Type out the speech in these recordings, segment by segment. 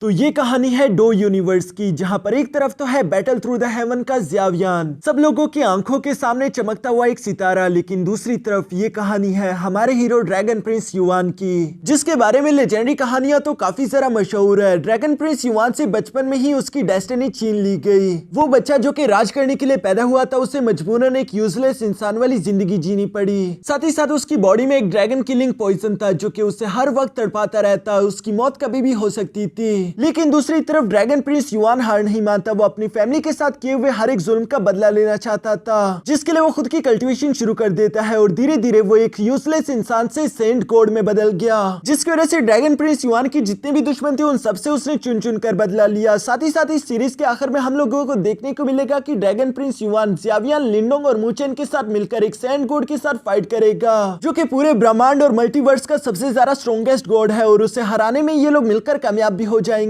तो ये कहानी है डो यूनिवर्स की, जहां पर एक तरफ तो है बैटल थ्रू द हेवन का ज़ावियान, सब लोगों की आंखों के सामने चमकता हुआ एक सितारा, लेकिन दूसरी तरफ ये कहानी है हमारे हीरो ड्रैगन प्रिंस युआन की, जिसके बारे में लेजेंडरी कहानियां तो काफी सारा मशहूर है। ड्रैगन प्रिंस युआन से बचपन में ही उसकी डेस्टिनी छीन ली गई। वो बच्चा जो कि राज करने के लिए पैदा हुआ था, उसे मजबूरन एक यूजलेस इंसान वाली जिंदगी जीनी पड़ी। साथ ही साथ उसकी बॉडी में एक ड्रैगन किलिंग पॉइजन था जो कि उसे हर वक्त तड़पाता रहता। उसकी मौत कभी भी हो सकती थी। लेकिन दूसरी तरफ ड्रैगन प्रिंस युआन हार नहीं मानता। वो अपनी फैमिली के साथ किए हुए हर एक जुल्म का बदला लेना चाहता था, जिसके लिए वो खुद की कल्टीवेशन शुरू कर देता है और धीरे धीरे वो एक यूजलेस इंसान से सेंट गॉड में बदल गया, जिसकी वजह से ड्रैगन प्रिंस युआन की जितने भी दुश्मन थे उन सबसे उसने चुन चुन कर बदला लिया। साथ ही साथ इस सीरीज के आखिर में हम लोगों को देखने को मिलेगा कि ड्रैगन प्रिंस युआन ज़ावियान, लिंडोंग और मुचेन के साथ मिलकर एक सेंट गॉड के साथ फाइट करेगा, जो कि पूरे ब्रह्मांड और मल्टीवर्स का सबसे ज्यादा स्ट्रॉन्गेस्ट गॉड है, और उसे हराने में ये लोग मिलकर कामयाब भी हो जाएंगे।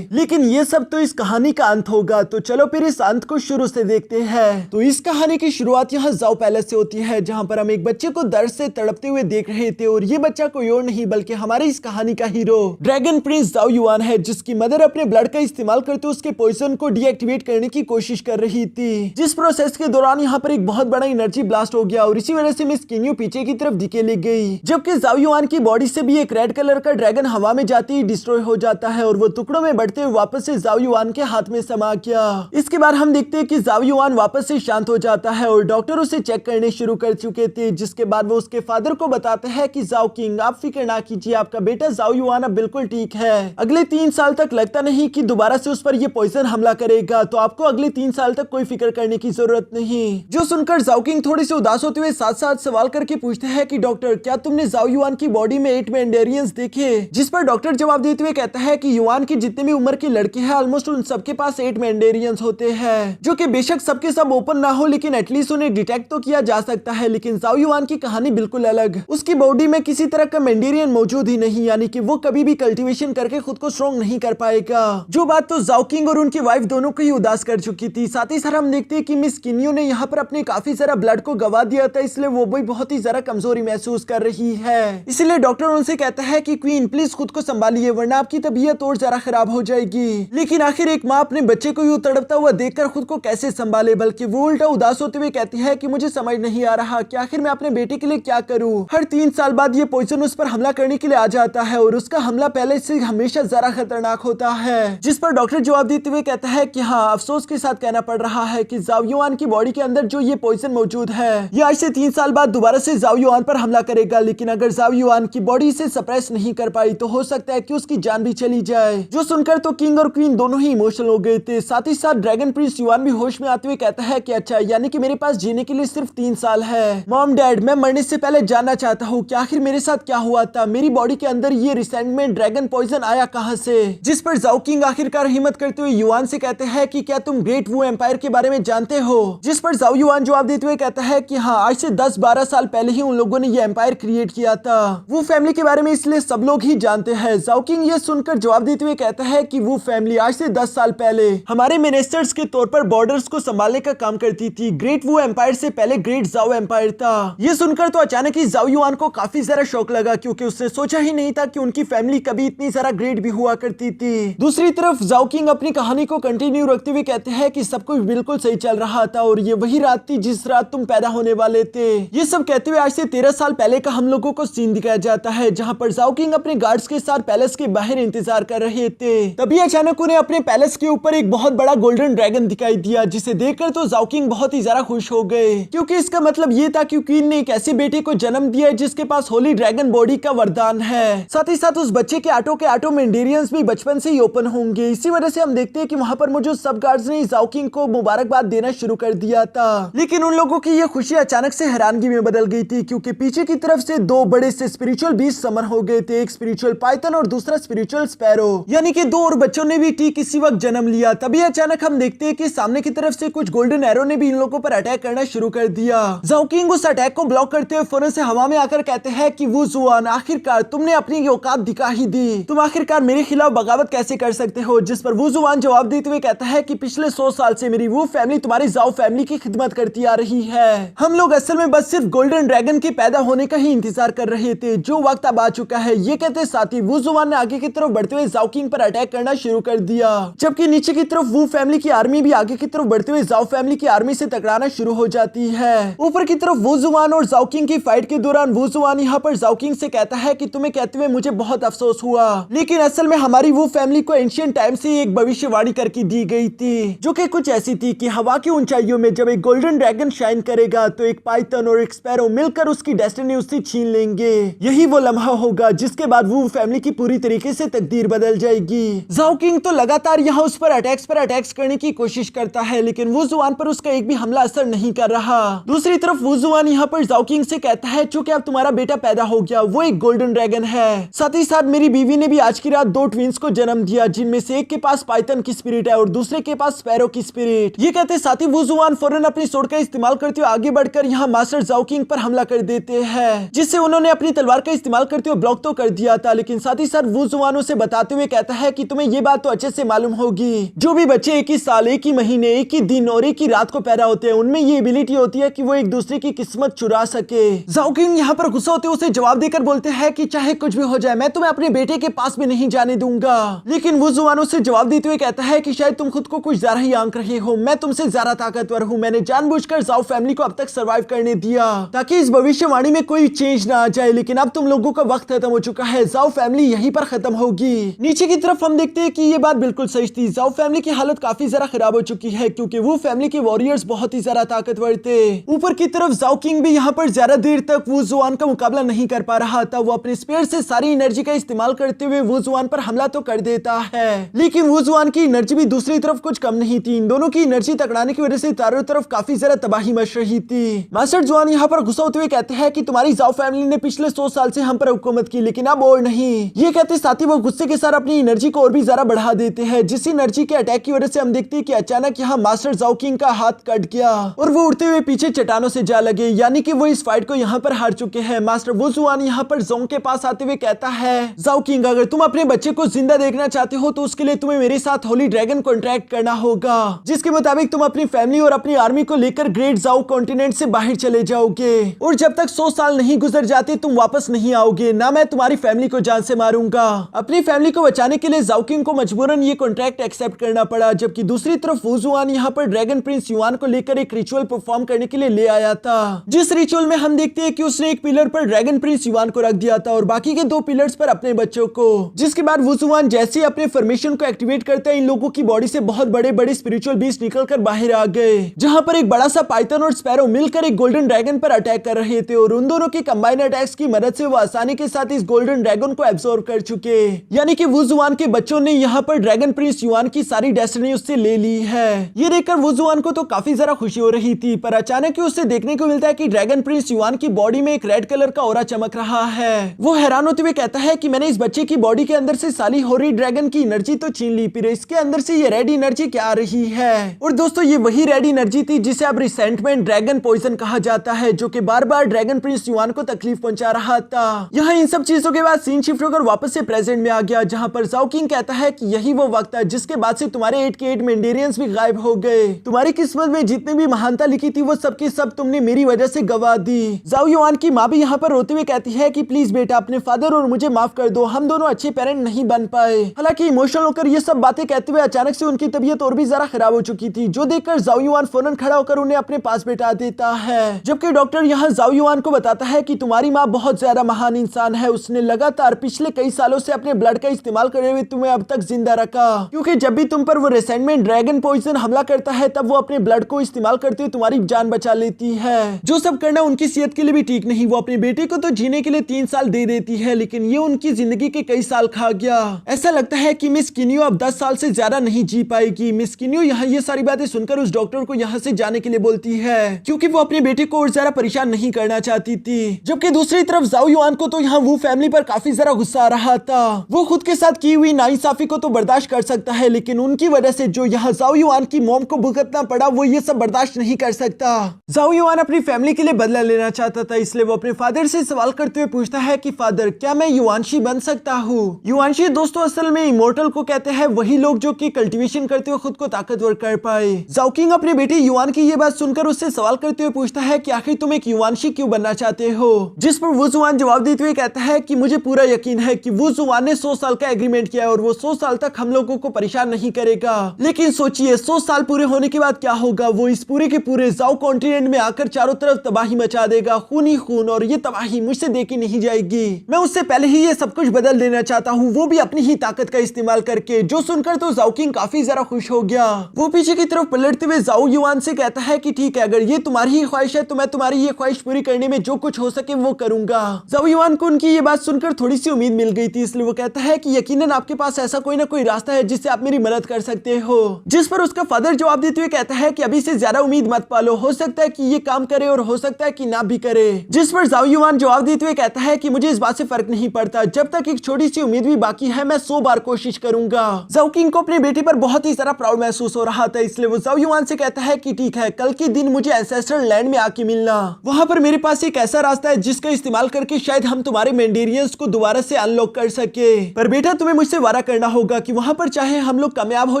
लेकिन ये सब तो इस कहानी का अंत होगा, तो चलो फिर इस अंत को शुरू से देखते हैं। तो इस कहानी की शुरुआत यहाँ ज़ाओ पैलेस से होती है, जहाँ पर हम एक बच्चे को दर्द से तड़पते हुए देख रहे थे, और ये बच्चा कोई और नहीं बल्कि हमारे इस कहानी का hero dragon Prince Zhao yuan है, जिसकी मदर अपने ब्लड का इस्तेमाल करते उसके पॉइजन को डीएक्टिवेट करने की कोशिश कर रही थी, जिस प्रोसेस के दौरान यहाँ पर एक बहुत बड़ा एनर्जी ब्लास्ट हो गया, और इसी वजह से मिस किन्यू पीछे की तरफ धकेली गई, जबकि ज़ाओ युआन की बॉडी से भी एक रेड कलर का ड्रैगन हवा में जाते ही डिस्ट्रॉय हो जाता है, और वो टुकड़ों में बढ़ते हुए वापस से ज़ाओ युआन के हाथ में समा गया। इसके बाद हम देखते हैं कि ज़ाओ युआन वापस से शांत हो जाता है और डॉक्टर उसे चेक करने शुरू कर चुके थे, जिसके बाद वो उसके फादर को बताते हैं कि ज़ाओ किंग, आप फिक्र ना कीजिए, आपका बेटा ज़ाओ युआन अब बिल्कुल ठीक है। अगले 3 साल तक लगता नहीं कि दोबारा से उस पर ये पॉइजन हमला करेगा, तो आपको अगले 3 साल तक कोई फिक्र करने की जरूरत नहीं। जो सुनकर ज़ाओ किंग थोड़ी सी उदास होते हुए साथ साथ सवाल करके पूछते हैं कि डॉक्टर, क्या तुमने ज़ाओ युआन की बॉडी में 8 मैंडेरियंस देखे? जिस पर डॉक्टर जवाब देते हुए कहता है कि युआन की जितने भी उम्र के लड़के हैं ऑलमोस्ट उन सबके पास 8 मैंडेरियंस होते हैं, जो कि बेशक सबके सब ओपन ना हो, लेकिन एटलीस्ट उन्हें डिटेक्ट तो किया जा सकता है। लेकिन ज़ाओ युआन की कहानी बिल्कुल अलग, उसकी बॉडी में किसी तरह का मैंडेरियन मौजूद ही नहीं, यानी कि वो कभी भी कल्टीवेशन करके खुद को स्ट्रॉन्ग नहीं कर पाएगा, जो बात तो ज़ाओ किंग और उनकी वाइफ दोनों को ही उदास कर चुकी थी। साथ ही साथ हम देखते हैं कि मिस किन्यू ने यहाँ पर अपने काफी सारा ब्लड को गवा दिया था, इसलिए वो भी बहुत ही ज्यादा कमजोरी महसूस कर रही है। इसलिए डॉक्टर उनसे कहता है कि क्वीन प्लीज खुद को संभालिए, वरना आपकी तबीयत और ज्यादा खराब हो जाएगी। लेकिन आखिर एक माँ अपने बच्चे को यूं तड़पता हुआ देखकर खुद को कैसे संभाले, बल्कि वो उल्टा उदास होते हुए कहती है कि मुझे समझ नहीं आ रहा कि आखिर मैं अपने बेटे के लिए क्या करूं। हर 3 साल बाद ये पॉइजन उस पर हमला करने के लिए आ जाता है, और उसका हमला पहले से हमेशा ज्यादा खतरनाक होता है। जिस पर डॉक्टर जवाब देते हुए कहता है कि हाँ, अफसोस के साथ कहना पड़ रहा है कि ज़ाओ युआन की बॉडी के अंदर जो ये पॉइजन मौजूद है, ये आज से 3 साल बाद दोबारा से ज़ाओ युआन पर हमला करेगा। लेकिन अगर ज़ाओ युआन की बॉडी इसे सप्रेस नहीं कर पाई तो हो सकता है कि उसकी जान भी चली जाए। जो सुनकर तो किंग और क्वीन दोनों ही इमोशनल हो गए थे। साथ ही साथ ड्रैगन प्रिंस युआन भी होश में आते हुए कहता है कि अच्छा, यानी कि मेरे पास जीने के लिए सिर्फ 3 साल है। मॉम डैड, मैं मरने से पहले जानना चाहता हूँ कि आखिर मेरे साथ क्या हुआ था, मेरी बॉडी के अंदर ये रिसेंटमेंट ड्रैगन पॉइजन आया कहाँ से? जिस पर ज़ाओ किंग आखिरकार हिम्मत करते हुए युआन से कहते हैं कि क्या तुम ग्रेट वू एम्पायर के बारे में जानते हो? जिस पर ज़ाओ युआन जवाब देते हुए कहता है कि हाँ, आज से 10-12 साल पहले ही उन लोगों ने ये एम्पायर क्रिएट किया था। वो फैमिली के बारे में इसलिए सब लोग ही जानते हैं। ज़ाओ किंग ये सुनकर जवाब देते हुए कहता है कि वो फैमिली आज से 10 साल पहले हमारे मिनिस्टर्स के तौर पर बॉर्डर्स को संभालने का काम करती थी। ग्रेट वू एम्पायर से पहले ग्रेट ज़ाओ एम्पायर था। ये सुनकर तो अचानक ही ज़ाओ युआन को काफी ज्यादा शौक लगा, क्योंकि उसने सोचा ही नहीं था कि उनकी फैमिली कभी इतनी ज्यादा ग्रेट भी हुआ करती थी। दूसरी तरफ ज़ाओ किंग अपनी कहानी को कंटिन्यू रखते हुए कहते हैं कि सब कुछ बिल्कुल सही चल रहा था, और ये वही रात थी जिस रात तुम पैदा होने वाले थे। ये सब कहते हुए आज से 13 साल पहले का हम लोगों को सीन दिखाया जाता है, जहाँ पर ज़ाओ किंग अपने गार्ड्स के साथ पैलेस के बाहर इंतजार कर रहे थे। तभी अचानक उन्हें अपने पैलेस के ऊपर एक बहुत बड़ा गोल्डन ड्रैगन दिखाई दिया, जिसे देखकर तो ज़ाओ किंग बहुत ही ज्यादा खुश हो गए, क्योंकि इसका मतलब ये था कि क्वीन ने एक ऐसे बेटे को जन्म दिया है जिसके पास होली ड्रैगन बॉडी का वरदान है। साथ ही साथ उस बच्चे के आटो मैंडेरियंस भी बचपन से ही ओपन होंगे। इसी वजह से हम देखते हैं कि वहाँ पर मौजूद सब गार्ड्स ने ज़ाओ किंग को मुबारकबाद देना शुरू कर दिया था। लेकिन उन लोगों की ये खुशी अचानक से हैरानगी में बदल गई थी, क्योंकि पीछे की तरफ से 2 बड़े से स्पिरिचुअल बीस्ट समन हो गए थे, एक स्पिरिचुअल पाइथन और दूसरा स्पिरिचुअल स्पैरो, यानी कि 2 और बच्चों ने भी ठीक इसी वक्त जन्म लिया। तभी अचानक हम देखते हैं कि सामने की तरफ से कुछ गोल्डन एरो ने भी इन लोगों पर अटैक करना शुरू कर दिया। ज़ाओ किंग उस अटैक को ब्लॉक करते हुए फौरन से हवा में आकर कहते हैं कि वू जुआन, आखिरकार तुमने अपनी औकात दिखा ही दी, तुम आखिरकार मेरे खिलाफ बगावत कैसे कर सकते हो? जिस पर वू जुआन जवाब देते हुए कहता है कि पिछले 100 साल से मेरी वो फैमिली तुम्हारी ज़ाओ फैमिली की खिदमत करती आ रही है। हम लोग असल में बस सिर्फ गोल्डन ड्रैगन के पैदा होने का ही इंतजार कर रहे थे, जो वक्त अब आ चुका है। ये कहते साथ ही वू जुआन ने आगे की तरफ बढ़ते हुए ज़ाओ किंग जाओकिंग पर अटैक करना शुरू कर दिया, जबकि नीचे की तरफ वू फैमिली की आर्मी भी आगे की तरफ बढ़ते हुए जाओ फैमिली की आर्मी से टकराना शुरू हो जाती है। ऊपर की तरफ वू जुआन और जाओकिंग की फाइट के दौरान वू जुआन यहाँ पर जाओकिंग से कहता है कि तुम्हें कहते हुए मुझे बहुत अफसोस हुआ, लेकिन असल में हमारी वू फैमिली को एंशिएंट टाइम से एक भविष्यवाणी करके दी गई थी, जो कि कुछ ऐसी थी कि हवा की ऊंचाइयों में जब एक गोल्डन ड्रैगन शाइन करेगा तो एक पाइथन और एक स्पैरो मिलकर उसकी डेस्टिनी उससे छीन लेंगे। यही वो लम्हा होगा जिसके बाद वू फैमिली की पूरी तरीके से तकदीर बदल जाएगी। जाओकिंग तो लगातार यहाँ उस पर अटैक्स करने की कोशिश करता है, लेकिन वू जुआन पर उसका एक भी हमला असर नहीं कर रहा। दूसरी तरफ वू जुआन यहाँ पर जाओकिंग से कहता है चूंकि अब तुम्हारा बेटा पैदा हो गया, वो एक गोल्डन ड्रैगन है, साथ ही साथ मेरी बीवी ने भी आज की रात 2 ट्विंस को जन्म दिया, जिनमें से एक के पास पाइथन की स्पिरिट है और दूसरे के पास स्पैरो की स्पिरिट। ये कहते साथ ही वू जुआन फौरन अपनी सोड का इस्तेमाल करते हुए आगे बढ़कर यहाँ मास्टर जाओकिंग पर हमला कर देते हैं, जिससे उन्होंने अपनी तलवार का इस्तेमाल करते हुए ब्लॉक तो कर दिया था, लेकिन साथ ही साथ वू जुआन उसे बताते हुए कहता है कि तुम्हें ये बात तो अच्छे से मालूम होगी, जो भी बच्चे एक ही साल, एक ही महीने, एक ही दिन और एक ही रात को पैदा होते हैं, उनमें ये एबिलिटी होती है कि वो एक दूसरे की किस्मत चुरा सके। जाओकिंग यहाँ पर गुस्सा होते उसे जवाब देकर बोलते हैं कि चाहे कुछ भी हो जाए मैं तुम्हें अपने बेटे के पास भी नहीं जाने दूंगा, लेकिन वो जुआन उसे जवाब देते हुए कहता है कि शायद तुम खुद को कुछ ज्यादा ही आंक रहे हो, मैं तुमसे ज्यादा ताकतवर हूँ, मैंने जानबूझकर जाओ फैमिली को अब तक सर्वाइव करने दिया ताकि इस भविष्यवाणी में कोई चेंज ना आ जाए, लेकिन अब तुम लोगों का वक्त खत्म हो चुका है, जाओ फैमिली यहीं पर खत्म होगी। नीचे की तरफ हम देखते हैं कि ये बात बिल्कुल सही थी, जाओ फैमिली की हालत काफी ज्यादा खराब हो चुकी है क्योंकि वो फैमिली के वॉरियर्स बहुत ही ज्यादा ताकतवर थे। ऊपर की तरफ जाओकिंग भी यहाँ पर ज्यादा देर तक वू जुआन का मुकाबला नहीं कर पा रहा था, वो अपने स्पेयर से सारी एनर्जी का इस्तेमाल करते हुए वू जुआन पर हमला तो कर देता है, लेकिन वू जुआन की एनर्जी भी दूसरी तरफ कुछ कम नहीं थी। इन दोनों की एनर्जी टकराने की वजह से चारों तरफ काफी ज्यादा तबाही मच रही थी। मास्टर जुआन यहाँ पर गुस्सा होते हुए कहते हैं कि तुम्हारी जाओ फैमिली ने पिछले 100 साल से हम पर हुकूमत की, लेकिन अब और नहीं। ये कहते साथ ही वो गुस्से के साथ अपनी एनर्जी को और भी ज्यादा बढ़ा देते हैं, जिस एनर्जी के अटैक की वजह से हम देखते हैं कि अचानक यहाँ मास्टर जाओकिंग का हाथ कट गया और वो उड़ते हुए पीछे चट्टानों से जा लगे, यानी कि वो इस फाइट को यहाँ पर हार चुके हैं। मास्टर वू जुआन यहाँ पर जोंग के पास आते हुए कहता है जाओकिंग अगर तुम अपने बच्चे को जिंदा देखना चाहते हो तो उसके लिए तुम्हें मेरे साथ होली ड्रैगन कॉन्ट्रैक्ट करना होगा, जिसके मुताबिक तुम अपनी फैमिली और अपनी आर्मी को लेकर ग्रेट जाओ कॉन्टिनेंट से बाहर चले जाओगे और जब तक 100 साल नहीं गुजर जाते तुम वापस नहीं आओगे, ना मैं तुम्हारी फैमिली को जान से मारूंगा। अपनी फैमिली को बचाने के लिए जाओकिंग को मजबूरन ये कॉन्ट्रैक्ट एक्सेप्ट करना पड़ा, जबकि दूसरी तरफ वू जुआन यहाँ पर ड्रैगन प्रिंस युआन को लेकर एक रिचुअल परफॉर्म करने के लिए ले आया था, जिस रिचुअल में हम देखते हैं कि उसने एक पिलर पर ड्रैगन प्रिंस युआन को रख दिया था और बाकी के 2 पिलर्स पर अपने बच्चों को, जिसके बाद वू जुआन जैसे अपने फॉर्मेशन को एक्टिवेट करते हैं इन लोगों की बॉडी से बहुत बड़े बड़े स्पिरिचुअल बीस्ट निकलकर बाहर आ गए, जहां पर एक बड़ा सा पाइथन और स्पैरो मिलकर एक गोल्डन ड्रैगन पर अटैक कर रहे थे और उन दोनों के कंबाइन अटैक्स की मदद से वो आसानी के साथ इस गोल्डन ड्रैगन को एब्सॉर्ब कर चुके, यानी कि वू जुआन के बच्चों ने यहाँ पर ड्रैगन प्रिंस युआन की सारी डेस्टिनी उससे ले ली है। ये देखकर वू जुआन को तो काफी ज्यादा खुशी हो रही थी, पर अचानक ही उससे देखने को मिलता है कि ड्रैगन प्रिंस युआन की बॉडी में एक रेड कलर का ऑरा चमक रहा है। वो हैरान होते हुए कहता है कि मैंने इस बच्चे की बॉडी के अंदर से साली होरी ड्रैगन की एनर्जी तो छीन ली, फिर इसके अंदर से ये रेड एनर्जी क्या आ रही है। और दोस्तों ये वही रेड एनर्जी थी जिसे अब रिसेंटमेंट ड्रैगन पॉइजन कहा जाता है, जो कि बार बार ड्रैगन प्रिंस युआन को तकलीफ पहुंचा रहा था। यहाँ इन सब चीजों के बाद सीन शिफ्ट होकर वापस से प्रेजेंट में आ गया, जहाँ पर जाओकिंग कहता है कि यही वो वक्त है जिसके बाद से तुम्हारे 8 के 8 मेंडेरियंस भी गायब हो गए, तुम्हारी किस्मत में जितनी भी महानता लिखी थी वो सबकी सब तुमने मेरी वजह से गवा दी। जाओ युआन की माँ भी यहाँ पर रोते हुए कहती है कि प्लीज बेटा अपने फादर और मुझे माफ कर दो, हम दोनों अच्छे पेरेंट नहीं बन पाए। हालांकि इमोशनल होकर ये सब बातें कहते हुए अचानक से उनकी तबीयत और भी ज्यादा खराब हो चुकी थी, जो देखकर जाओ युआन फौरन खड़ा होकर उन्हें अपने पास बैठा देता है, जबकि डॉक्टर यहाँ जाओ युआन को बताता है कि तुम्हारी माँ बहुत ज्यादा महान इंसान है, उसने लगातार पिछले कई सालों से अपने ब्लड का इस्तेमाल करे हुए तुम्हें अब तक जिंदा रखा, क्योंकि जब भी तुम पर वो रिसेंटमेंट ड्रैगन पॉइजन हमला करता है तब वो अपने ब्लड को इस्तेमाल करते हुए तुम्हारी जान बचा लेती है। जो सब करना उनकी सेहत के लिए भी ठीक नहीं, वो अपने बेटे को तो जीने के लिए 3 साल दे देती है, लेकिन ये उनकी जिंदगी के कई साल खा गया। ऐसा लगता है कि मिस किन्यू अब 10 साल से ज्यादा नहीं जी पाएगी। मिस किन्यू यहाँ ये सारी बातें सुनकर उस डॉक्टर को यहाँ से जाने के लिए बोलती है, क्योंकि वो अपने बेटे को और ज्यादा परेशान नहीं करना चाहती थी। जबकि दूसरी तरफ जाओ युआन को तो यहाँ वो फैमिली पर काफी ज्यादा गुस्सा आ रहा था। वो खुद के साथ की हुई नाइंसाफी को तो बर्दाश्त कर सकता है, लेकिन उनकी वजह से जो यहाँ जाओ युआन की मॉम को भुगतना पड़ा वो ये सब बर्दाश्त नहीं कर सकता। जाओ युआन अपनी फैमिली के लिए बदला लेना चाहता था, इसलिए वो अपने फादर से सवाल करते हुए पूछता है कि फादर क्या मैं युआनशी बन सकता हूँ। युआनशी दोस्तों असल में इमोर्टल को कहते हैं वही लोग जो कि कल्टीवेशन करते हुए खुद को ताकतवर कर पाए। जाओकिंग अपने बेटे युआन की ये बात सुनकर उससे सवाल करते हुए पूछता है कि आखिर तुम एक युआनशी क्यों बनना चाहते हो, जिस पर वो जुआन जवाब देते हुए कहता है कि मुझे पूरा यकीन है कि वो जुआन ने 100 साल का एग्रीमेंट एग्रीमेंट किया है और वो 100 साल तक हम लोगों को परेशान नहीं करेगा। लेकिन सोचिए 100 साल पूरे होने के बाद क्या होगा, वो इस पूरे के पूरे जाओ कॉन्टिनेंट में आकर चारों तरफ तबाही मचा देगा, खून ही खून, और ये तबाही मुझसे देखी नहीं जाएगी। मैं उससे पहले ही ये सब कुछ बदल देना चाहता हूँ, वो भी अपनी ही ताकत का इस्तेमाल करके। जो सुनकर तो जाओ किंग काफी ज्यादा खुश हो गया। वो पीछे की तरफ पलटते हुए जाओ युआन से कहता है कि ठीक है, अगर ये तुम्हारी ही ख्वाहिश है तो मैं तुम्हारी ये ख्वाहिश पूरी करने में जो कुछ हो सके वो करूंगा। जाओ युआन को उनकी ये बात सुनकर थोड़ी सी उम्मीद मिल गई थी, इसलिए वो कहता है कि यकीनन आपके पास ऐसा कोई ना कोई रास्ता है जिससे आप मेरी मदद कर सकते हो। जिस पर उसका फादर जवाब देते हुए कहता है कि अभी से ज्यादा उम्मीद मत पालो, हो सकता है कि ये काम करे और हो सकता है कि ना भी करे। जिस पर जाओ युआन जवाब देते हुए कहता है कि मुझे इस बात से फर्क नहीं पड़ता, जब तक एक छोटी सी उम्मीद भी बाकी है मैं 100 बार कोशिश करूंगा। जाओ किंग को अपने बेटे पर बहुत ही सारा प्राउड महसूस हो रहा था, इसलिए वो जाओ युआन से कहता है कि ठीक है, कल के दिन मुझे एंसेस्ट्रल लैंड में आके मिलना। वहां पर मेरे पास एक ऐसा रास्ता है जिसका इस्तेमाल करके शायद हम तुम्हारे मेंडेरियंस को दोबारा से अनलॉक कर सके। पर बेटा तुम्हें मुझसे वादा करना होगा कि वहां पर चाहे हम लोग कामयाब हो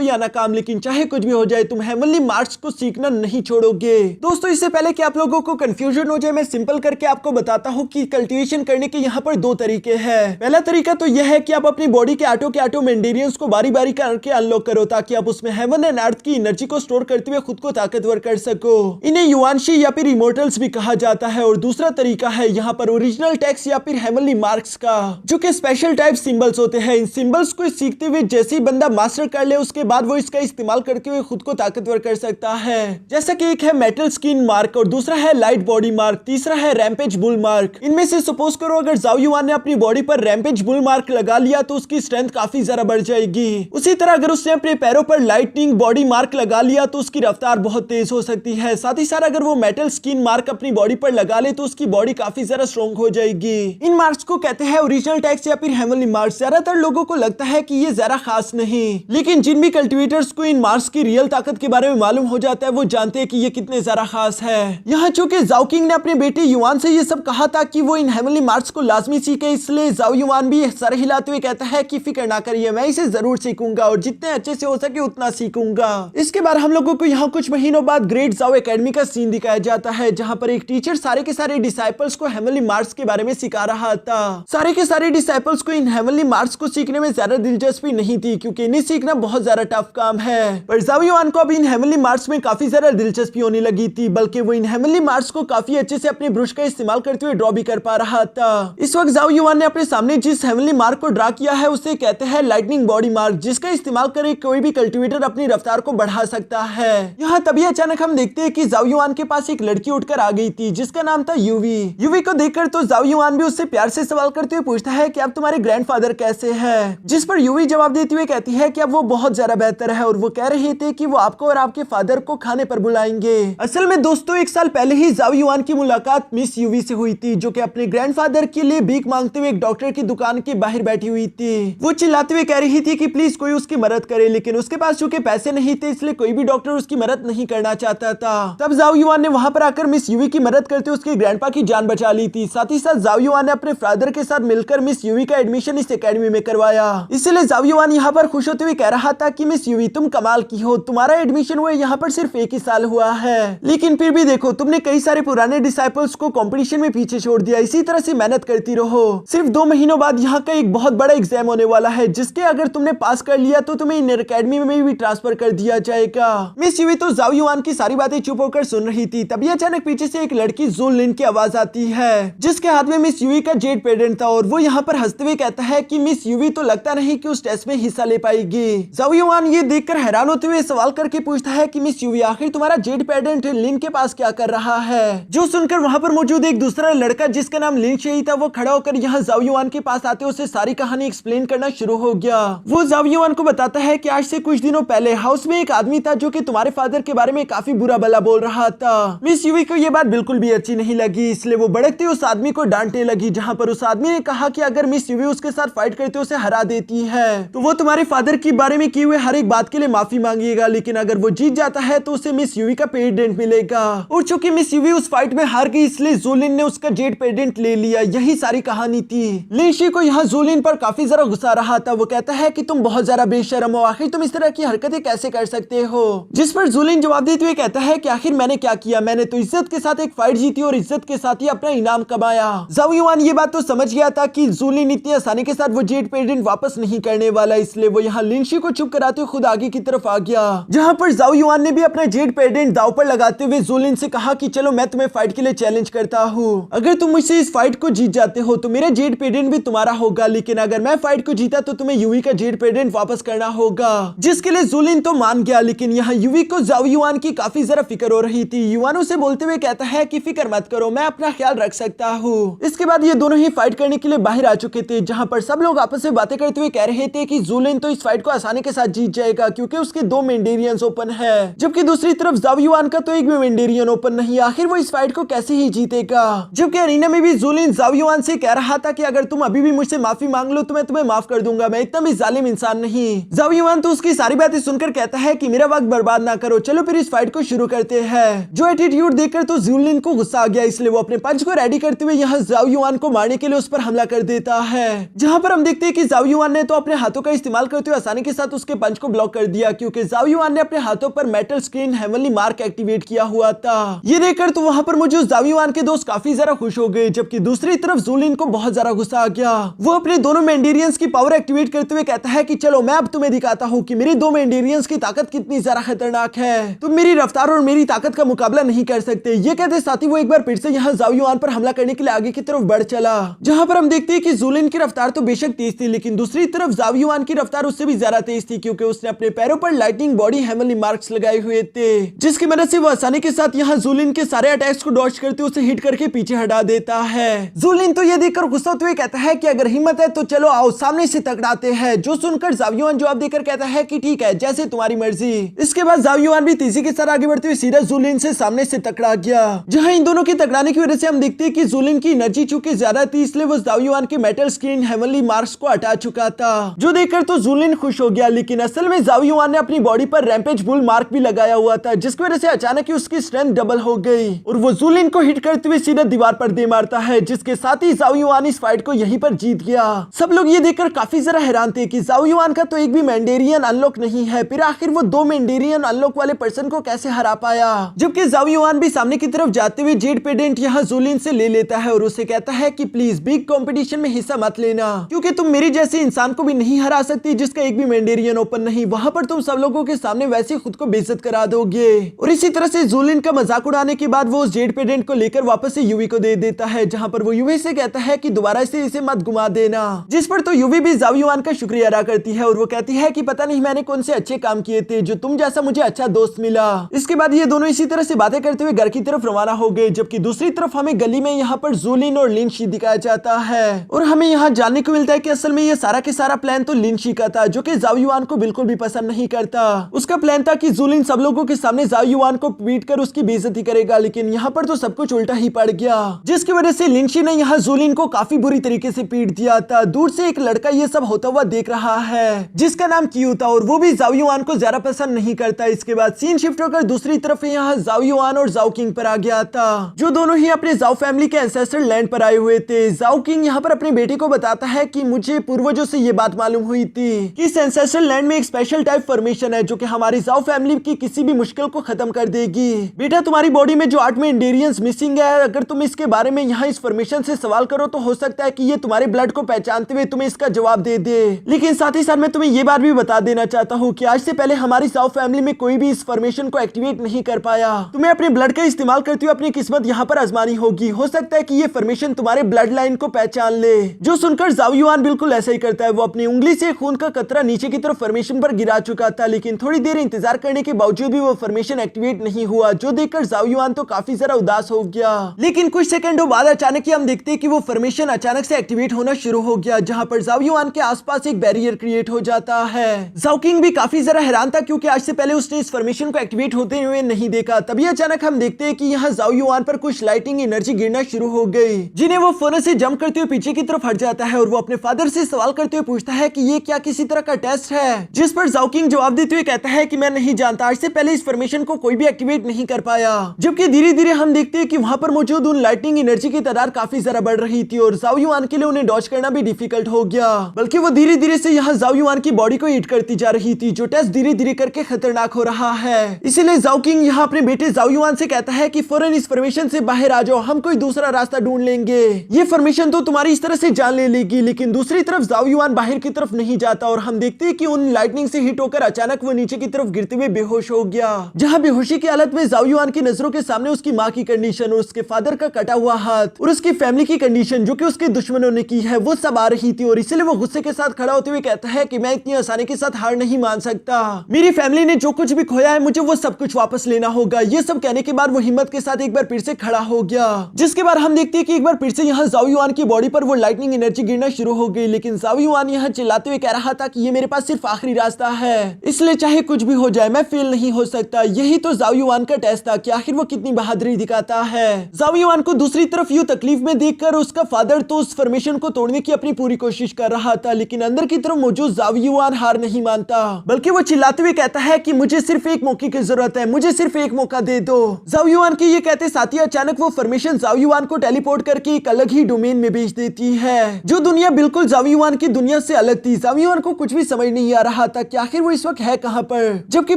या नाकाम, लेकिन चाहे कुछ भी हो जाए तुम हेवनली मार्क्स को सीखना नहीं छोड़ोगे। दोस्तों इससे पहले कि आप लोगों को कंफ्यूजन हो जाए, मैं सिंपल करके आपको बताता हूँ कि कल्टीवेशन करने के यहाँ पर दो तरीके हैं। पहला तरीका तो यह है कि आप अपनी बॉडी के आटो मेंडेरियंस को बारी बारी करके अनलॉक करो, ताकि आप उसमें हेवन एंड अर्थ की एनर्जी को स्टोर करते हुए खुद को ताकतवर कर सको। इन्हें युआनशी या फिर इमोर्टल्स भी कहा जाता है। और दूसरा तरीका है यहाँ पर ओरिजिनल टेक्स्ट या फिर हेवनली मार्क्स का, जो कि स्पेशल टाइप सिंबल्स होते हैं। इन सिंबल्स को सीखते हुए जैसे ही बंदा मास्टर कर ले, उसके बाद वो इसका इस्तेमाल करते हुए खुद को ताकतवर कर सकता है। जैसा कि एक है मेटल स्किन मार्क और दूसरा है लाइट बॉडी मार्क, तीसरा है रैम्पेज बुल मार्क। इनमें से सपोज करो अगर जाओ युआन ने अपनी बॉडी पर रैम्पेज बुल मार्क लगा लिया तो उसकी स्ट्रेंथ काफी ज्यादा बढ़ जाएगी। उसी तरह अगर उसने अपने पैरों पर लाइटनिंग बॉडी मार्क लगा लिया तो उसकी रफ्तार बहुत तेज हो सकती है। साथ ही साथ अगर वो मेटल स्किन मार्क अपनी बॉडी पर लगा ले तो उसकी बॉडी काफी ज्यादा स्ट्रॉन्ग हो जाएगी। इन मार्क्स को कहते हैं ओरिजिनल टेक्स्ट या फिर हेवनली मार्क्स। ज्यादातर लोगों को लगता है कि ये ज्यादा खास नहीं, लेकिन जिन भी कल्टिवेटर्स को इन मार्क्स की रियल ताकत के बारे में मालूम हो जाता है वो जानते हैं कि ये कितने ज्यादा खास है। यहाँ चूंकि जाओ किंग ने अपने बेटे युआन से ये सब कहा था कि वो इन हेवनली मार्क्स को लाजमी सीखे, इसलिए जाओ युआन भी सर हिलाते हुए कहता है कि फिक्र ना करिए, मैं इसे जरूर सीखूंगा और जितने अच्छे से हो सके उतना सीखूंगा। इसके बाद हम लोगों को यहाँ कुछ महीनों बाद ग्रेट जाओ एकेडमी का सीन दिखाया जाता है, जहाँ पर एक टीचर सारे के सारे डिसाइपल्स को हेवनली मार्क्स के बारे में सिखा रहा था। सारे के सारे डिसाइपल्स को इन हेवनली मार्क्स को सीखने में ज्यादा दिलचस्पी नहीं थी, क्योंकि इन्हें सीखना बहुत ज्यादा टफ काम है। पर जाओ युआन को अब इन हेवनली मार्क्स में काफी ज्यादा दिलचस्पी होने लगी थी, बल्कि वो इन हेवनली मार्क्स को काफी अच्छे से अपने ब्रश का इस्तेमाल करते हुए ड्रॉ भी कर पा रहा था। इस वक्त जाओ युआन ने अपने सामने जिस हेवनली मार्क को ड्रा किया है उसे कहते हैं लाइटनिंग बॉडी मार्क, जिसका इस्तेमाल कर कोई भी कल्टिवेटर अपनी रफ्तार को बढ़ा सकता है। यहाँ तभी अचानक हम देखते हैं कि जाओ युआन के पास एक लड़की उठकर आ गई थी जिसका नाम था यूवी। यूवी को देखकर तो जाओ युआन भी उससे प्यार से सवाल करते हुए पूछता है कि अब तुम्हारे ग्रैंडफादर कैसे हैं? जिस पर यूवी जवाब देते हुए कहती है कि अब वो बहुत ज्यादा बेहतर है और वो कह रहे थे कि वो आपको और आपके फादर को खाने पर बुलाएंगे। असल में दोस्तों एक साल पहले ही जाओ युआन की मुलाकात मिस यूवी से हुई थी, जो कि अपने ग्रैंडफादर के लिए भीख मांगते हुए एक डॉक्टर की दुकान के बाहर बैठी हुई थी। वो चिल्लाते हुए कह रही थी कि प्लीज कोई उसकी मदद करे, लेकिन उसके पास चूंकि पैसे नहीं थे इसलिए कोई भी डॉक्टर उसकी मदद नहीं करना चाहता था। तब जाओ युआन ने वहां पर आकर मिस यूवी की मदद करते उसके ग्रैंडपा की जान बचा ली थी। साथ ही साथ जाओ युआन ने अपने फादर के साथ मिलकर मिस यूवी का एडमिशन इस एकेडमी में करवाया। इसलिए जाओ युआन यहाँ पर खुश होते हुए कह रहा था कि मिस यूवी तुम कमाल की हो, तुम्हारा एडमिशन हुआ यहाँ पर सिर्फ 1 ही साल हुआ है, लेकिन फिर भी देखो तुमने कई सारे पुराने डिसाइपल्स को कंपटीशन में पीछे छोड़ दिया। इसी तरह से मेहनत करती रहो। सिर्फ 2 महीनों बाद यहाँ का एक बहुत बड़ा एग्जाम होने वाला है, जिसके अगर तुमने पास कर लिया तो तुम्हें इन एकेडमी में भी ट्रांसफर कर दिया जाएगा। मिस यूवी तो जाओ युआन की सारी बातें चुप होकर सुन रही थी। तभी अचानक पीछे से एक लड़की ज़ू लिन की आवाज आती है, जिसके हाथ में मिस यूवी का जेड पेडेंट था और वो यहाँ पर हंसते हुए कहता है कि मिस यूवी तो लगता नहीं कि उस टेस्ट में हिस्सा ले पाएगी। जाओ युआन ये देखकर हैरान होते हुए सवाल करके पूछता है कि मिस यूवी आखिर तुम्हारा जेड पेडेंट लिन के पास क्या कर रहा है? जो सुनकर वहाँ पर मौजूद एक दूसरा लड़का जिसका नाम लिन शेही था वो खड़ा होकर यहाँ जाओ युआन के पास आते उसे सारी कहानी एक्सप्लेन करना शुरू हो गया। वो जाओ युआन को बताता है कि आज से कुछ दिनों पहले हाउस में एक आदमी था जो कि तुम्हारे फादर के बारे में काफी बुरा भला बोल रहा था। मिस यूवी को ये बात बिल्कुल भी अच्छी नहीं लगी, इसलिए वो भड़कते उस आदमी को डांटने लगी, जहाँ पर उस आदमी ने कहा कि अगर मिस यूवी उसके साथ फाइट करते उसे हरा देती है तो वो तुम्हारे फादर के बारे में किए हुए हर एक बात के लिए माफी मांगेगा, लेकिन अगर वो जीत जाता है तो उसे मिस यूवी का पेडेंट मिलेगा। और चूंकि मिस यूवी उस फाइट में हार गई इसलिए ज़ू लिन ने उसका जेड पेडेंट ले लिया। यही सारी कहानी थी। लिन शी को यहाँ ज़ू लिन पर काफी ज्यादा गुस्सा रहा था। वो कहता है कि तुम बहुत ज्यादा बेशर्म हो, आखिर तुम इस तरह की हरकतें कैसे कर सकते हो? जिस पर ज़ू लिन जवाब देते हुए कहता है कि आखिर मैंने क्या किया, मैंने तो इज्जत के साथ एक फाइट जीती और इज्जत के साथ ही अपना इनाम कमाया। जाओ युआन ये बात तो समझ गया था कि ज़ू लिन इतनी आसानी के साथ वो जेड पेडेंट पेडेंट वापस नहीं करने वाला, इसलिए वो यहाँ लिंशी को चुप कराते हुए खुद आगे की तरफ आ गया, जहाँ पर जाओ युआन ने भी अपना जेड पेडेंट दांव पर लगाते हुए जोलिन से कहा कि चलो मैं तुम्हें फाइट के लिए चैलेंज करता हूँ, अगर तुम मुझसे इस फाइट को जीत जाते हो तो मेरा जेड पेडेंट भी तुम्हारा होगा, लेकिन अगर मैं फाइट को जीता तो तुम्हें यूवी का जेड पेडेंट वापस करना होगा। जिसके लिए जोलिन तो मान गया, लेकिन यहाँ यूवी को जाओ युआन की काफी जरा फिक्र हो रही थी। युआन उसे बोलते हुए कहता है कि फिक्र मत करो, मैं अपना ख्याल रख सकता हूँ। इसके बाद ये दोनों ही फाइट करने के लिए बाहर आ चुके थे, जहाँ पर सब लोग आपस में बातें करते हुए कह रहे थे कि जोलिन तो इस फाइट को आसानी के साथ जीत जाएगा क्योंकि उसके 2 मेंडेरियंस ओपन है, जबकि दूसरी तरफ जाओ युआन का तो एक भी मेंडेरियन ओपन नहीं। आखिर वो इस फाइट को कैसे ही जीतेगा? जबकि अरीना में भी जोलिन जाओ युआन से कह रहा था कि अगर तुम अभी भी मुझसे माफी मांग लो तो मैं तुम्हें माफ कर दूंगा, मैं इतना भी जालिम इंसान नहीं। जाओ युआन तो उसकी सारी बातें सुनकर कहता है कि मेरा वक्त बर्बाद ना करो, चलो फिर इस फाइट को शुरू करते हैं। जो एटीट्यूड देखकर तो जोलिन को गुस्सा आ गया, इसलिए वो अपने पंच को रेडी करते हुए यहाँ जाओ युआन को मारने के लिए उस पर हमला कर देता है, जहाँ पर हम देखते हैं कि जाओ युआन ने तो अपने हाथों का इस्तेमाल करते हुए आसानी के साथ उसके पंच को ब्लॉक कर दिया, क्योंकि जाओ युआन ने अपने हाथों पर metal screen heavenly mark activate किया हुआ था। ये देखकर तो वहाँ पर मुझे जाओ युआन के दोस्त काफी ज्यादा खुश हो गए, जबकि दूसरी तरफ जोलिन को बहुत ज्यादा गुस्सा आ गया। वो अपने दोनों मेंडेरियंस की पावर एक्टिवेट करते हुए कहता है कि चलो मैं अब तुम्हें दिखाता हूँ कि मेरी 2 मेंडेरियंस की ताकत कितनी ज्यादा खतरनाक है, तुम मेरी रफ्तार और मेरी ताकत का मुकाबला नहीं कर सकते। ये कहते साथ ही वो एक बार फिर से यहाँ जाओ युआन पर हमला करने के लिए आगे की तरफ बढ़ चला, जहाँ पर हम देखते हैं कि जोलिन की रफ्तार तो बेशक तेज थी, लेकिन दूसरी तरफ जाओ युआन की रफ्तार उससे भी ज्यादा तेज थी, क्योंकि उसने अपने पैरों पर लाइटनिंग बॉडी हेवनली मार्क्स लगाए हुए थे, जिसकी मदद से वो आसानी के साथ यहाँ जोलिन के सारे अटैक्स को डॉज करते उसे हिट करके पीछे हटा देता है। जोलिन तो ये देखकर गुस्सा होते हुए कहता है कि अगर हिम्मत है तो चलो आओ सामने से टकराते हैं, जो सुनकर जाओ युआन जवाब देकर कहता है कि ठीक है, जैसे तुम्हारी मर्जी। इसके बाद जाओ युआन भी तेजी के साथ आगे बढ़ते हुए सीधा जोलिन से सामने से टकरा गया, जहां इन दोनों के टकराने की वजह से हम देखते हैं कि जोलिन की एनर्जी चूंकि ज्यादा थी, इसलिए वो जाओ युआन के मेटल स्क्रीन हेवनली मार्क्स को हटा चुका था, जो देखकर तो जोलिन खुश हो गया। लेकिन असल में जाओ युआन ने अपनी बॉडी पर रैम्पेज बुल मार्क भी लगाया हुआ था, जिसकी वजह से अचानक ही उसकी स्ट्रेंथ डबल हो गई और वो जोलिन को हिट करते हुए सीधा दीवार पर दे मारता है, जिसके साथ ही जाओ युआन इस फाइट को यहीं पर जीत गया। सब लोग ये देखकर काफी जरा हैरान थे कि जाओ युआन का तो एक भी मेंडेरियन अनलॉक नहीं है, फिर आखिर वो 2 मेंडेरियन अनलॉक वाले पर्सन को कैसे हरा पाया। जबकि जाओ युआन भी सामने की तरफ जाते हुए जेड पेडेंट यहाँ जोलिन से ले लेता है और उसे कहता है कि प्लीज बिग कंपटीशन में हिस्सा मत लेना, क्योंकि तुम मेरी जैसे इंसान को भी नहीं हरा सकती जिसका एक भी मेंडेरियन ओपन नहीं, वहां पर तुम सब लोगों के सामने वैसे खुद को बेइज्जत करा दोगे। और इसी तरह से जोलिन का मजाक उड़ाने के बाद वो उस जेड पेडेंट को लेकर वापस से यूवी को दे देता है, जहां पर वो यूवी से कहता है कि दोबारा से इसे मत घुमा देना, जिस पर तो यूवी भी जाओ युआन का शुक्रिया अदा करती है और वो कहती है कि पता नहीं मैंने कौन से अच्छे काम किए थे जो तुम जैसा मुझे अच्छा दोस्त मिला। इसके बाद ये दोनों इसी तरह से बातें करते हुए घर की तरफ रवाना हो गए, जबकि दूसरी तरफ हमें गली में यहाँ पर जोलिन और लिंशी दिखाया जाता है और हमें यहाँ जानने को मिलता है कि असल में ये सारा के सारा प्लान तो लिंशी का था, जो कि जाओ युआन को बिल्कुल भी पसंद नहीं करता। उसका प्लान था कि जोलिन सब लोगों के सामने जाओ युआन को पीट कर उसकी बेइज्जती करेगा, लेकिन यहाँ पर तो सब कुछ उल्टा ही पड़ गया, जिसकी वजह से लिंशी ने यहाँ जोलिन को काफी बुरी तरीके से पीट दिया था। दूर से एक लड़का ये सब होता हुआ देख रहा है जिसका नाम क्यू था और वो भी जाओ युआन को ज्यादा पसंद नहीं करता। इसके बाद सीन शिफ्ट होकर दूसरी तरफ यहाँ जाओ युआन और जाओ किंग पर आ गया था, जो दोनों ही अपने जाओ फैमिली के एंसेस्टर लैंड पर आए हुए थे। जाओ किंग यहाँ पर अपने बेटे को बताता है कि मुझे पूर्वजों से ये बात मालूम हुई थी कि इस एंसेस्टर लैंड में एक स्पेशल टाइप फॉर्मेशन है जो कि हमारी जाओ फैमिली की किसी भी मुश्किल को खत्म कर देगी। बेटा तुम्हारी बॉडी में जो 8 मेंडेरियंस मिसिंग है, अगर तुम इसके बारे में यहाँ इस फॉर्मेशन से सवाल करो तो हो सकता है कि ये तुम्हारे ब्लड को पहचानते हुए तुम्हें इसका जवाब दे दे। लेकिन साथ ही साथ मैं तुम्हें ये बात भी बता देना चाहता हूँ कि आज से पहले हमारी जाओ फैमिली में कोई भी इस फॉर्मेशन को एक्टिवेट नहीं कर पाया। तुम्हें अपने ब्लड का इस्तेमाल करते हुए अपनी किस्मत यहाँ पर आजमानी होगी। हो सकता है कि ये फॉर्मेशन तुम्हारे ब्लड लाइन को पहचान ले। जो सुनकर जाओ युआन बिल्कुल ऐसा ही करता है। वो अपनी उंगली से खून का कतरा नीचे की तरफ फॉर्मेशन पर गिरा चुका था, लेकिन थोड़ी देर इंतजार करने के बावजूद भी वो फॉर्मेशन एक्टिवेट नहीं हुआ, जो देखकर जाओ युआन तो काफी जरा उदास हो गया। लेकिन कुछ सेकंडों बाद अचानक ही हम देखते हैं कि वो फॉर्मेशन अचानक से एक्टिवेट होना शुरू हो गया, जहां पर जाओ युआन के आसपास एक बैरियर क्रिएट हो जाता है। जाओ किंग भी काफी जरा हैरान था, क्योंकि आज से पहले उसने इस फॉर्मेशन को एक्टिवेट होते हुए नहीं देखा। तभी अचानक हम देखते हैं कि यहाँ जाओ युआन पर कुछ लाइटिंग एनर्जी गिरना शुरू हो गई, जिन्हें वो फौरन से जंप करते हुए पीछे की तरफ हट जाता है और वो अपने फादर से सवाल करते हुए पूछता है कि ये क्या किसी तरह का टेस्ट है, जिस पर जाओ किंग जवाब देते हुए कहता है कि मैं नहीं जानता, आज से पहले इस फॉर्मेशन को कोई भी एक्टिवेट नहीं कर पाया। जबकि धीरे धीरे हम देखते हैं कि वहां पर मौजूद उन लाइटिंग एनर्जी की तादाद काफी जरा बढ़ रही थी और जाओ युआन के लिए उन्हें डॉज करना भी डिफिकल्ट हो गया, बल्कि वो धीरे धीरे से यहाँ जाओ युआन की बॉडी को हिट करती जा रही थी, जो टेस्ट धीरे धीरे करके खतरनाक हो रहा है। इसीलिए जाओ किंग यहाँ अपने बेटे जाओ युआन से कहता है कि फौरन इस फॉर्मेशन से बाहर आ जाओ, हम कोई दूसरा रास्ता ढूंढ लेंगे। ये फॉर्मेशन तो तुम्हारी इस तरह से जान ले लेगी। लेकिन दूसरी तरफ जाओ युआन बाहर की तरफ नहीं जाता और हम देखते हैं कि उन लाइटनिंग से हिट होकर अचानक वो नीचे की तरफ गिरते हुए बेहोश हो गया, जहां बेहोशी की हालत में जाओ युआन की नजरों के सामने उसकी माँ की कंडीशन और उसके फादर का कटा हुआ हाथ और उसकी फैमिली की कंडीशन जो कि उसके दुश्मनों ने की है वो सब आ रही थी। और इसलिए वो गुस्से के साथ खड़ा होते हुए कहता है कि मैं इतनी आसानी के साथ हार नहीं मान सकता, मेरी फैमिली ने जो कुछ भी खोया है मुझे वो सब कुछ वापस लेना होगा। ये सब कहने के बाद वो हिम्मत के साथ एक बार फिर से खड़ा हो गया, जिसके बाद हम देखते हैं कि एक बार फिर से यहाँ जाओ युआन की बॉडी पर वो लाइटनिंग एनर्जी गिरना शुरू हो गई, लेकिन जाओ युआन यहाँ चिल्लाते हुए कह रहा था कि ये मेरे पास सिर्फ आखिरी रास्ता है, इसलिए चाहे कुछ भी हो जाए मैं फेल नहीं हो सकता। यही तो जाओ युआन का टेस्ट था कि आखिर वो कितनी बहादुरी दिखाता है। जाओ युआन को दूसरी तरफ यूं तकलीफ में देखकर उसका फादर तो उस फॉर्मेशन को तोड़ने की अपनी पूरी कोशिश कर रहा था, लेकिन अंदर की तरफ मौजूद जाओ युआन हार नहीं मानता, बल्कि वो चिल्लाते हुए कहता है कि मुझे सिर्फ एक मौके की जरूरत है, मुझे सिर्फ एक मौका दे दो। जाओ युआन के ये कहते साथ ही अचानक वो फॉर्मेशन जाओ युआन को टेलीपोर्ट करके एक अलग ही डोमेन में भेज देती है, जो दुनिया बिल्कुल जाओ युआन की दुनिया से अलग थी। जाओ युआन को कुछ भी समझ नहीं आ रहा था कि आखिर वो इस वक्त है कहां पर, जबकि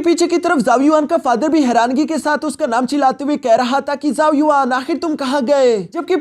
पीछे की तरफ जाओ युआन का फादर भी हैरानगी के साथ उसका नाम चिल्लाते हुए कह रहा था कि जाओ युआन आखिर तुम कहां गए। जबकि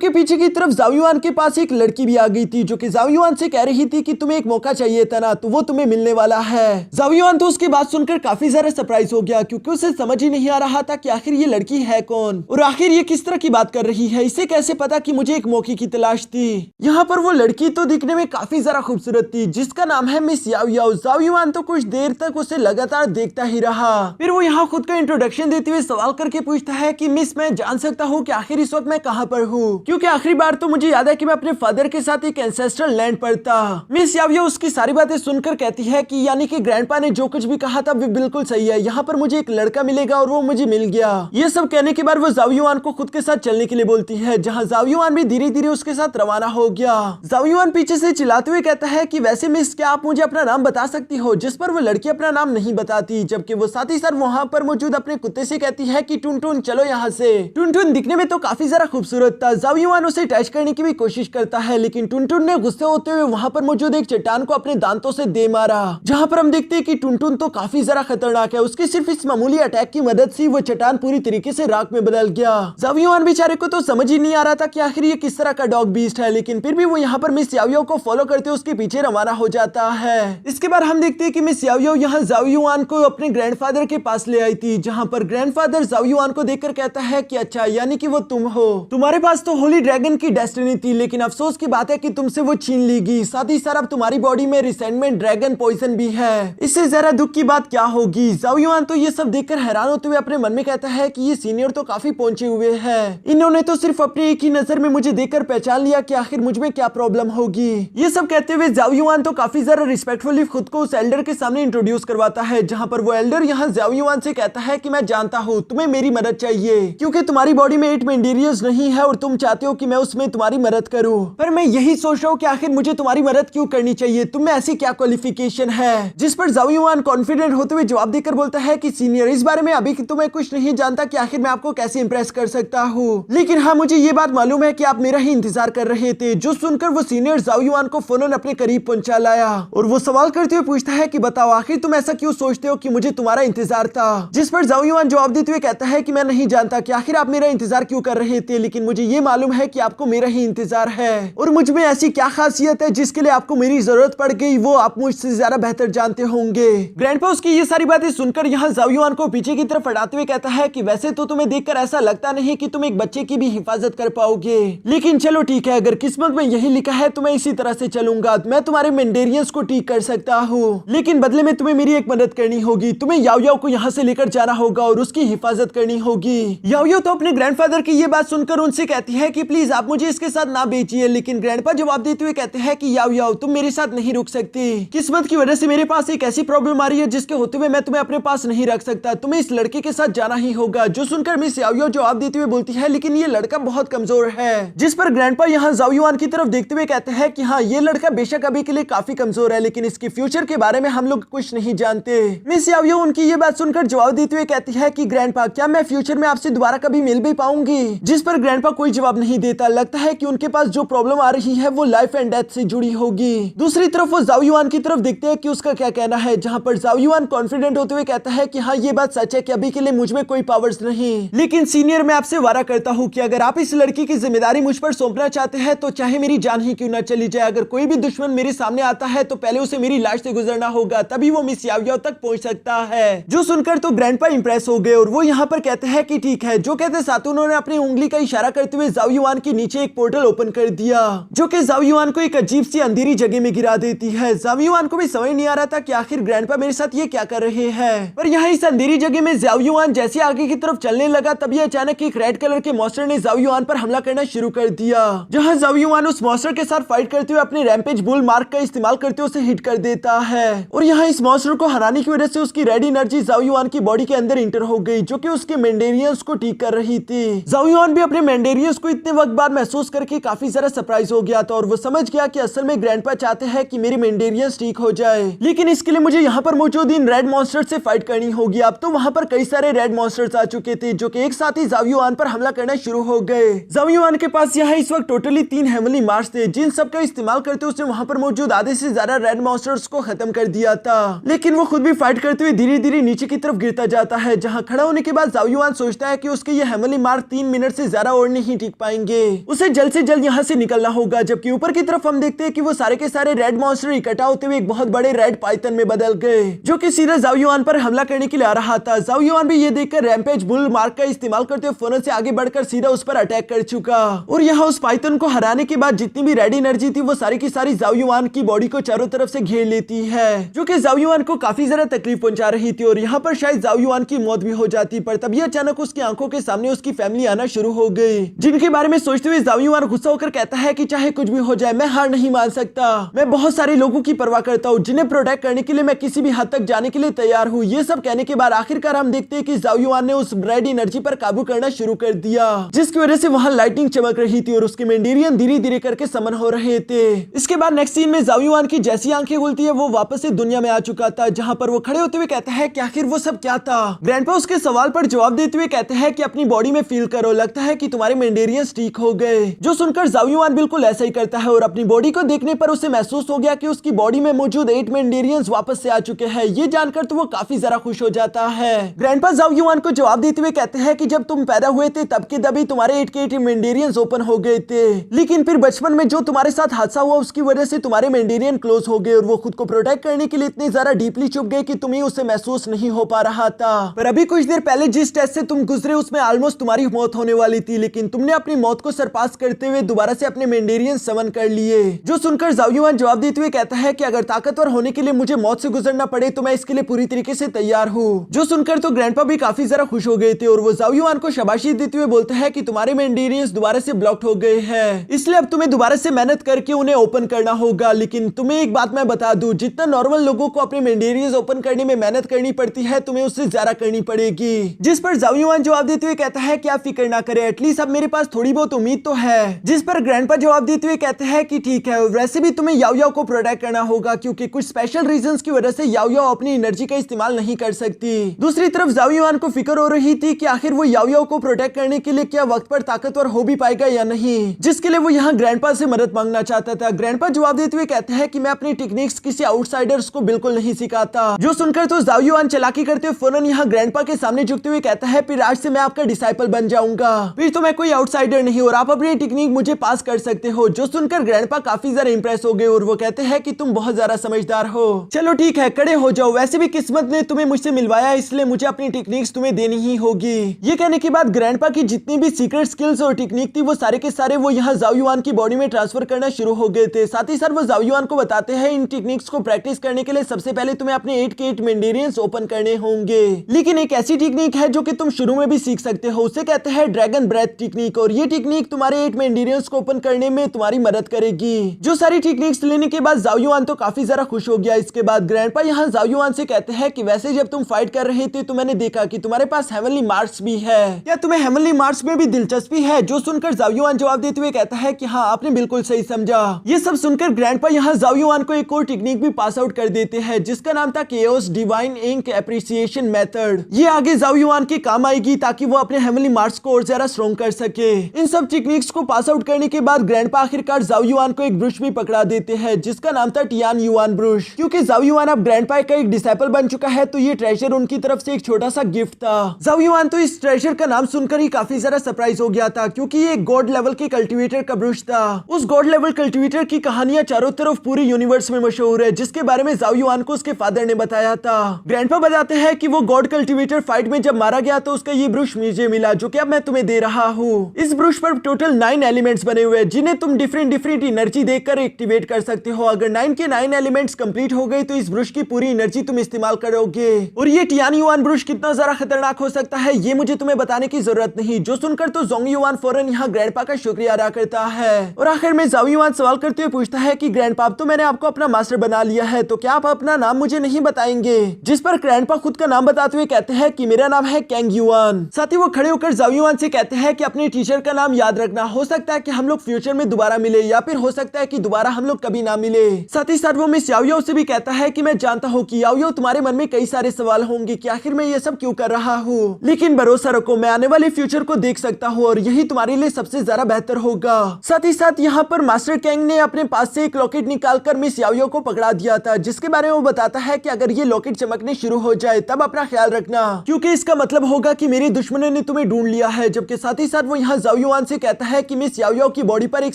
पीछे की तरफ जाओ युआन के पास एक लड़की भी आ गई थी जो कि जाओ युआन से कह रही थी कि तुम्हें एक मौका चाहिए था ना, तो वो तुम्हें मिलने वाला है। जाओ युआन तो उसकी बात सुनकर काफी ज्यादा सरप्राइज हो गया, क्योंकि उसे समझ ही नहीं आ रहा था कि आखिर ये लड़की है कौन और आखिर ये किस तरह की बात कर रही है, इसे कैसे पता कि मुझे एक मौके की तलाश थी। यहाँ पर वो लड़की तो दिखने में काफी ज्यादा खूबसूरत थी, जिसका नाम है मिस याओ याओ। जाओ युआन तो कुछ देर तक उसे लगातार देखता ही रहा, फिर वो यहाँ खुद का इंट्रोडक्शन देते हुए सवाल करके पूछता है कि मिस मैं जान सकता हूँ कि आखिर इस वक्त मैं कहाँ पर हूँ, क्योंकि आखिरी बार तो मुझे याद है कि मैं अपने फादर के साथ एक एंसेस्ट्रल लैंड पर था। मिस याओ याओ उसकी सारी बातें सुनकर कहती है कि यानी कि ग्रैंडपा ने जो कुछ भी कहा था वो बिल्कुल सही है, यहाँ पर मुझे एक लड़का मिलेगा और वो मुझे मिल गया। ये सब कहने के बाद वो जाओ युआन को खुद के साथ चलने के लिए बोलती है, जहाँ जाओ युआन भी धीरे धीरे उसके साथ रवाना हो गया। जाओ युआन पीछे से चिल्लाते हुए कहता है कि वैसे मिस क्या आप मुझे अपना नाम बता सकती हो, जिस पर वो लड़की अपना नाम नहीं बताती, जबकि वो साथ ही साथ वहाँ पर मौजूद अपने कुत्ते से कहती है कि टुनटुन चलो यहाँ से। टुनटुन दिखने में तो काफी ज्यादा खूबसूरत था। जाओ युआन उसे टच करने की भी कोशिश करता है, लेकिन टुनटुन ने गुस्से होते हुए वहाँ पर मौजूद एक चट्टान को अपने दांतों से दे मारा, जहाँ पर हम देखते हैं कि टुनटुन तो काफी ज्यादा खतरनाक है। उसकी सिर्फ इस मामूली अटैक की मदद से वो चट्टान पूरी तरीके से राख में बदल गया। जाओ युआन बेचारे को तो समझ ही नहीं आ रहा था कि आखिर ये किस तरह का डॉग बीस्ट है, लेकिन फिर भी वो यहाँ पर मिस याओ याओ को फॉलो करते उसके पीछे रवाना हो जाता है। इसके बाद हम देखते हैं कि मिस याओ याओ यहाँ जाओ युआन को अपने ग्रैंडफादर के पास ले आई थी, जहाँ पर ग्रैंडफादर जाओ युआन को देखकर कहता है कि अच्छा यानी कि वो तुम हो, तुम्हारे पास तो होली ड्रैगन की डेस्टिनी थी, लेकिन अफसोस की बात है कि तुमसे वो छीन ली गई। साथ ही साथ अब तुम्हारी बॉडी में रिसेंटमेंट ड्रैगन पॉइजन भी है, इससे जरा दुख की बात क्या होगी। जाओ युआन तो ये सब देखकर हैरान होते हुए अपने मन में कहता है कि ये सीनियर तो काफी पहुंचे हुए हैं, इन्होंने तो सिर्फ अपनी एक ही नजर में मुझे देखकर पहचान लिया कि आखिर मुझ में क्या प्रॉब्लम होगी। ये सब कहते हुए जाओ युआन तो काफी ज्यादा रिस्पेक्टफुली खुद को उस एल्डर के सामने इंट्रोड्यूस करवाता है, जहाँ पर वो एल्डर यहाँ जाओ युआन से कहता है कि मैं जानता हूँ तुम्हें मेरी मदद चाहिए, क्योंकि तुम्हारी बॉडी में 8 मेंडेरियंस नहीं है और तुम चाहते हो कि मैं उसमें तुम्हारी मदद करूँ, पर मैं यही सोच रहा हूँ कि आखिर मुझे तुम्हारी मदद क्यों करनी चाहिए, तुम में ऐसी क्या क्वालिफिकेशन है। जिस पर जाओ युआन कॉन्फिडेंट होते हुए जवाब देकर बोलता है कि सीनियर इस बारे में अभी तो मैं कुछ नहीं जानता कि आखिर मैं आपको कैसे इंप्रेस कर सकता हूँ, लेकिन हाँ मुझे ये बात मालूम है कि आप मेरा ही इंतजार कर रहे थे। जो सुनकर वो सीनियर जाओ युआन को फौरन अपने करीब पहुंचा लाया और वो सवाल करते हुए पूछता है कि बताओ आखिर तुम ऐसा क्यों सोचते हो कि मुझे तुम्हारा इंतजार था। जिस पर जाओ युआन जवाब देते हुए कहता है कि मैं नहीं जानता कि आखिर आप मेरा इंतजार क्यों कर रहे थे, लेकिन मुझे ये मालूम है कि आपको मेरा ही इंतजार है और मुझ में ऐसी क्या खासियत है जिसके लिए आपको मेरी जरूरत पड़ गई, वो आप मुझसे ज्यादा बेहतर जानते होंगे। ग्रैंडपा उसकी ये सारी बातें सुनकर यहाँ जाओ युआन को पीछे की तरफ हटाते हुए कहता है कि वैसे तो तुम्हें देखकर ऐसा लगता नहीं कि तुम एक बच्चे की भी हिफाजत कर पाओगे, लेकिन चलो ठीक है, अगर किस्मत में यही लिखा है तो मैं इसी तरह से चलूंगा। मैं तुम्हारे मेंडेरियंस को ठीक कर सकता हूँ, लेकिन बदले में तुम्हें मेरी एक मदद करनी होगी। तुम्हें याओ याओ को यहाँ से लेकर जाना होगा और उसकी हिफाजत करनी होगी। याओ याओ तो अपने ग्रैंडफादर की ये बात सुनकर उनसे कहती है कि प्लीज आप मुझे इसके साथ ना बेचिए, लेकिन ग्रैंडपा जवाब देते हुए कहते हैं कि याओ याओ तुम मेरे साथ नहीं रुक सकती, किस्मत की वजह से मेरे पास एक ऐसी प्रॉब्लम आ रही है जिसके होते हुए मैं तुम्हें अपने पास नहीं रख सकता, तुम्हें इस लड़के के साथ जाना ही होगा। जो सुनकर मिस याओ याओ जवाब देते हुए बोलती है लेकिन ये लड़का बहुत कमजोर है। जिस पर ग्रैंडपा यहाँ जाओ युआन की तरफ देखते हुए कहते हैं कि हाँ ये लड़का बेशक अभी के लिए काफी कमजोर है, लेकिन इसके फ्यूचर के बारे में हम लोग कुछ नहीं जानते। मिस याओ याओ उनकी ये बात सुनकर जवाब देते हुए कहती है कि ग्रैंडपा क्या मैं फ्यूचर में आपसे दोबारा कभी मिल भी पाऊंगी। जिस पर ग्रैंडपा कोई जवाब नहीं देता, लगता है कि उनके पास जो प्रॉब्लम आ रही है वो लाइफ एंड डेथ से जुड़ी होगी। दूसरी तरफ वो जाओ युआन की तरफ देखते हैं कि उसका क्या कहना है, जहाँ पर जाओ युआन कॉन्फिडेंट होते हुए कहता है कि हाँ ये बात सच है कि अभी के लिए मुझ में कोई पावर्स नहीं, लेकिन सीनियर मैं आपसे वादा करता हूँ कि अगर आप इस लड़की की जिम्मेदारी मुझ पर सौंपना चाहते हैं तो चाहे मेरी जान ही क्यों न चली जाए अगर कोई भी दुश्मन मेरे सामने आता है तो पहले उसे मेरी लाश से गुजरना होगा, तभी वो मिस याओ याओ तक पहुंच सकता है। जो सुनकर तो ग्रैंडपा इंप्रेस हो गए और वो यहाँ पर कहते हैं कि ठीक है। जो कहते साथ उन्होंने अपनी उंगली का इशारा करते हुए जाओ युआन के नीचे एक पोर्टल ओपन कर दिया, जो कि जाओ युआन को एक अजीब सी अंधेरी जगह में गिरा देती है। जाओ युआन को भी समझ नहीं आ रहा था कि आखिर ग्रैंडपा मेरे साथ ये क्या कर रहे हैं। पर यहाँ इस अंधेरी जगह में जाओ युआन जैसे आगे की तरफ चलने लगा, तभी अचानक एक रेड कलर के मॉन्स्टर ने जाओ युआन पर हमला करना शुरू कर दिया, जहां जाओ युआन उस मॉन्स्टर के साथ फाइट करते हुए अपने रैम्पेज बुल मार्क का इस्तेमाल करते हुए उसे हिट कर देता है। और यहाँ इस मॉन्स्टर को हराने की वजह से उसकी रेड एनर्जी जाओ युआन की बॉडी के अंदर इंटर हो गई, जो कि उसके मेंडेरियंस को ठीक कर रही थी। जाओ युआन भी अपने मेंडेरियंस को इतने वक्त बाद महसूस करके काफी ज्यादा सरप्राइज हो गया था और वो समझ गया कि असल में ग्रैंडपा चाहते हैं कि मेरे मेंडेरियंस ठीक हो जाए, लेकिन इसके लिए मुझे यहाँ पर मौजूद इन रेड मॉन्स्टर से फाइट करनी होगी। अब तो वहाँ पर कई सारे रेड मॉन्स्टर्स आ चुके थे, जो कि एक साथ ही जाओ युआन पर हमला करना शुरू हो गए। जाओ युआन के पास यहाँ इस वक्त टोटली 3 हेवनली मार्स थे, जिन सब का इस्तेमाल करते उसने वहाँ पर मौजूद आधे से ज्यादा रेड मॉन्स्टर्स को खत्म कर दिया था, लेकिन वो खुद भी फाइट करते हुए धीरे धीरे नीचे की तरफ गिरता जाता है, जहाँ खड़ा होने के बाद जाओ युआन सोचता है कि उसके ये हेवनली मार्स 3 मिनट से ज्यादा और नहीं टिक पाएंगे, उसे जल्द से जल्द यहाँ से निकलना होगा। जबकि ऊपर की तरफ हम देखते हैं कि वो सारे के सारे रेड मॉन्स्टर इकट्ठा होते हुए एक बहुत बड़े रेड पाइथन में बदल गए, जो कि सीधा जाओ युआन पर हमला करने के लिए आ रहा था। जाओ युआन भी ये देखकर रैम्पेज बुल मार्क का इस्तेमाल करते हुए फौरन से आगे बढ़कर सीधा उस पर अटैक कर चुका, और यहाँ उस पाइथन को हराने के बाद जितनी भी रेड एनर्जी थी वो सारी की सारी जाओ युआन की बॉडी को चारों तरफ से घेर लेती है, जो कि जाओ युआन को काफी ज्यादा तकलीफ पहुंचा रही थी। और यहाँ पर शायद जाओ युआन की मौत भी हो जाती, पर तभी अचानक उसकी आंखों के सामने उसकी फैमिली आना शुरू हो गई, जिनके बारे में सोचते हुए जाओ युआन गुस्सा होकर कहता है कि चाहे कुछ भी हो जाए मैं हार नहीं मान सकता, मैं बहुत सारे लोगों की परवाह करता हूँ, जिन्हें प्रोटेक्ट करने के लिए मैं किसी भी हद तक जाने के लिए तैयार हूँ। ये सब कहने के बाद आखिरकार हम देखते हैं कि जाओ युआन ने उस रेड एनर्जी पर काबू करना शुरू कर दिया, जिसकी वजह से वहां लाइटिंग चमक रही थी और उसके मेंडेरियन धीरे धीरे करके समन हो रहे थे। इसके बाद नेक्स्ट सीन में जाओ युआन की जैसी आंखें खुलती है वो वापस से दुनिया में आ चुका था, जहां पर वो खड़े होते हुए कहता है कि आखिर वो सब क्या था। ग्रैंडपा उसके सवाल पर जवाब देते हुए कहते हैं कि अपनी बॉडी में फील करो, लगता है कि तुम्हारे मेंडेरियंस ठीक हो गए। जो सुनकर जाओ युआन बिल्कुल ऐसा ही करता है और अपनी बॉडी को देखने पर उसे महसूस हो गया कि उसकी बॉडी में मौजूद 8 मेंडेरियंस वापस से आ चुके हैं। ये जानकर तो वो काफी ज्यादा खुश हो जाता है। ग्रैंडपा जाओ युआन को जवाब देते हुए कहते हैं कि जब तुम पैदा हुए थे तब के तभी तुम्हारे 8 के 8 मेंडेरियंस ओपन हो गए थे, लेकिन फिर बचपन में जो तुम्हारे साथ हादसा हुआ उसकी वजह से तुम्हारे मेंडेरियन क्लोज हो गए और वो खुद को प्रोटेक्ट करने के लिए इतने ज्यादा डीपली छुप गए कि तुम्हें उसे महसूस नहीं हो पा रहा था। पर अभी कुछ देर पहले जिस टेस्ट से तुम गुजरे उसमें ऑलमोस्ट तुम्हारी मौत होने वाली थी, लेकिन तुमने अपनी मौत को सरपास करते हुए दोबारा से अपने मेंडेरियन समन कर लिए। जो सुनकर जाओ युआन जवाब देते हुए कहता है कि अगर ताकतवर होने के लिए मुझे मौत से गुजरना पड़े तो मैं इसके लिए पूरी तरीके से तैयार हूँ। जो सुनकर तो ग्रैंडपा भी काफी ज्यादा खुश हो गए थे और वो जाओ युआन को शाबाशी देते हुए बोलते हैं कि तुम्हारे मेंडेरियंस दोबारा से ब्लॉक्ड हो गए हैं, इसलिए अब तुम्हें दोबारा से मेहनत करके उन्हें ओपन करना होगा। लेकिन तुम्हें एक बात मैं बता दूं, जितना नॉर्मल लोगों को अपने मेंडेरियंस ओपन करने में मेहनत करनी पड़ती है तुम्हें उससे ज्यादा करनी पड़ेगी। जिस पर जाओ युआन जवाब देते हुए कहता है कि आप फिक्र ना करें, एटलीस्ट अब मेरे पास थोड़ी बहुत उम्मीद तो है। जिस पर ग्रैंडपा जवाब देते हुए कहते हैं कि ठीक है, वैसे भी तुम्हें याओ याओ को प्रोटेक्ट करना होगा क्योंकि कुछ स्पेशल रीजंस की वजह से याओ याओ अपनी एनर्जी का इस्तेमाल नहीं कर सकती। दूसरी तरफ जाओ युआन को फिक्र हो रही थी कि आखिर वो याओ याओ को प्रोटेक्ट करने के लिए क्या वक्त पर ताकतवर हो भी पाएगा या नहीं, जिसके लिए वो यहाँ ग्रैंडपा से मदद मांगना चाहता था। ग्रैंडपा जवाब देते हुए कहते हैं कि मैं अपनी टेक्निक्स किसी आउटसाइडर्स को बिल्कुल नहीं सिखाता। जो सुनकर तो जाओ युआन चालाकी करते हुए फौरन यहाँ ग्रैंडपा के सामने झुकते हुए कहता है फिर आज से मैं आपका डिसाइपल बन जाऊंगा, फिर तो मैं कोई आउटसाइडर नहीं और आप अपनी टेक्निक मुझे पास कर सकते हो। जो सुनकर ग्रैंडपा काफी ज्यादा इंप्रेस हो गए और वो कहते हैं कि तुम बहुत ज्यादा समझदार हो, चलो ठीक है खड़े हो जाओ, वैसे भी किस्मत ने तुम्हें मुझसे मिलवाया इसलिए मुझे अपनी टेक्निक्स तुम्हें देनी ही होगी। ये कहने के बाद ग्रैंडपा की जितनी भी सीक्रेट स्किल्स और टेक्निक थी वो सारे के सारे वो यहाँ जाओ युआन की बॉडी में ट्रांसफर करना शुरू हो गए थे। साथ ही साथ वो जाओ युआन को बताते हैं इन टेक्निक्स को प्रैक्टिस करने के लिए सबसे पहले तुम्हें अपने 8 के 8 मेंडेरियंस ओपन करने होंगे, लेकिन एक ऐसी टेक्निक है जो कि तुम शुरू में भी सीख सकते हो, उसे कहते हैं ड्रैगन ब्रेथ टेक्निक, और ये टेक्निक तुम्हारे 8 मेंडेरियंस को ओपन करने में तुम्हारी मदद करेगी। जो सारी टेक्निक्स लेने के बाद जाओ युआन तो काफी ज्यादा खुश हो गया। इसके बाद ग्रैंडपा यहाँ जाओ युआन से कहते हैं कि वैसे जब तुम फाइट कर रहे थे तो मैंने देखा कि तुम्हारे पास हेवनली मार्स भी है, क्या तुम्हें हेवनली मार्स में भी दिलचस्पी है? जो सुनकर जाओ युआन जवाब देते हुए कहता है कि हाँ आपने बिल्कुल सही समझा। ये सब सुनकर ग्रैंडपा यहाँ जाओ युआन को एक और टेक्निक भी पास आउट कर देते हैं जिसका नाम था chaos divine ink appreciation method. ये आगे जाओ युआन के काम आएगी ताकि वो अपने हेवनली मार्स को और ज्यादा स्ट्रॉन्ग कर सके। इन सब टेक्निक्स को पास आउट करने के बाद ग्रैंडपा आखिरकार जाओ युआन को एक ब्रुश भी पकड़ा देते हैं जिसका नाम था टियान युआन ब्रुश। क्योंकि जाओ युआन अब ग्रैंडपा का एक डिसाइपल बन चुका है तो ये ट्रेजर उनकी तरफ से एक छोटा सा गिफ्ट था। जाओ युआन तो इस ट्रेजर का नाम सुनकर ही काफी ज्यादा सरप्राइज हो गया था क्योंकि ये गॉड लेवल के कल्टीवेटर का ब्रुश था। उस गॉड लेवल कल्टीवेटर की कहानियां चारों तरफ पूरे यूनिवर्स में मशहूर है, जिसके बारे में जाओ युआन को उसके फादर ने बताया था। ग्रैंडपा बताते हैं कि वो गॉड कल्टीवेटर फाइट में जब मारा गया तो उसका ये ब्रुश मुझे मिला, जो कि अब मैं तुम्हें दे रहा हूँ। इस ब्रुश पर टोटल 9 एलिमेंट्स बने हुए हैं, जिन्हें तुम डिफरेंट एनर्जी देकर एक्टिवेट कर सकते हो। अगर 9 के 9 एलिमेंट्स कंप्लीट हो गए तो इस ब्रुश की पूरी एनर्जी तुम इस्तेमाल करोगे। और ये टियान युआन ब्रुश कितना ज्यादा खतरनाक हो सकता है ये मुझे तुम्हें बताने की जरूरत नहीं। जो सुनकर तो जोंग युआन फौरन यहाँ ग्रैंडपा का शुक्रिया अदा करता है। और आखिर में जाओ युआन सवाल करते हुए पूछता है कि ग्रैंडपा, तो मैंने आपको अपना मास्टर बना लिया है, तो क्या आप अपना नाम मुझे नहीं बताएंगे? जिस पर ग्रैंडपा खुद का नाम बताते हुए कहते हैं कि मेरा नाम है कैंग युआन। साथ ही वो खड़े होकर जाओ युआन से कहते हैं कि अपने टीचर का नाम याद रखना, हो सकता है कि हम लोग फ्यूचर में दोबारा मिले या फिर हो सकता है कि दोबारा हम लोग कभी ना मिले। साथ ही साथ वो मिस याओ याओ से भी कहता है कि मैं जानता हूँ कि याओ याओ तुम्हारे मन में कई सारे सवाल होंगे कि आखिर मैं ये सब क्यों कर रहा हूँ, लेकिन भरोसा रखो मैं आने वाले फ्यूचर को देख सकता हूँ और यही तुम्हारे लिए सबसे ज्यादा बेहतर होगा। साथ ही साथ यहाँ पर मास्टर कैंग ने अपने पास से एक लॉकेट निकालकर मिस याओ याओ को पकड़ा दिया था, जिसके बारे में वो बताता है कि अगर ये लॉकेट चमकने शुरू हो जाए तब अपना ख्याल रखना, क्योंकि इसका मतलब होगा कि मेरे दुश्मनों ने तुम्हें ढूंढ लिया है। जबकि साथ ही साथ वो यहाँ जाओ युआन से कहता है कि मिस याओ याओ की बॉडी पर एक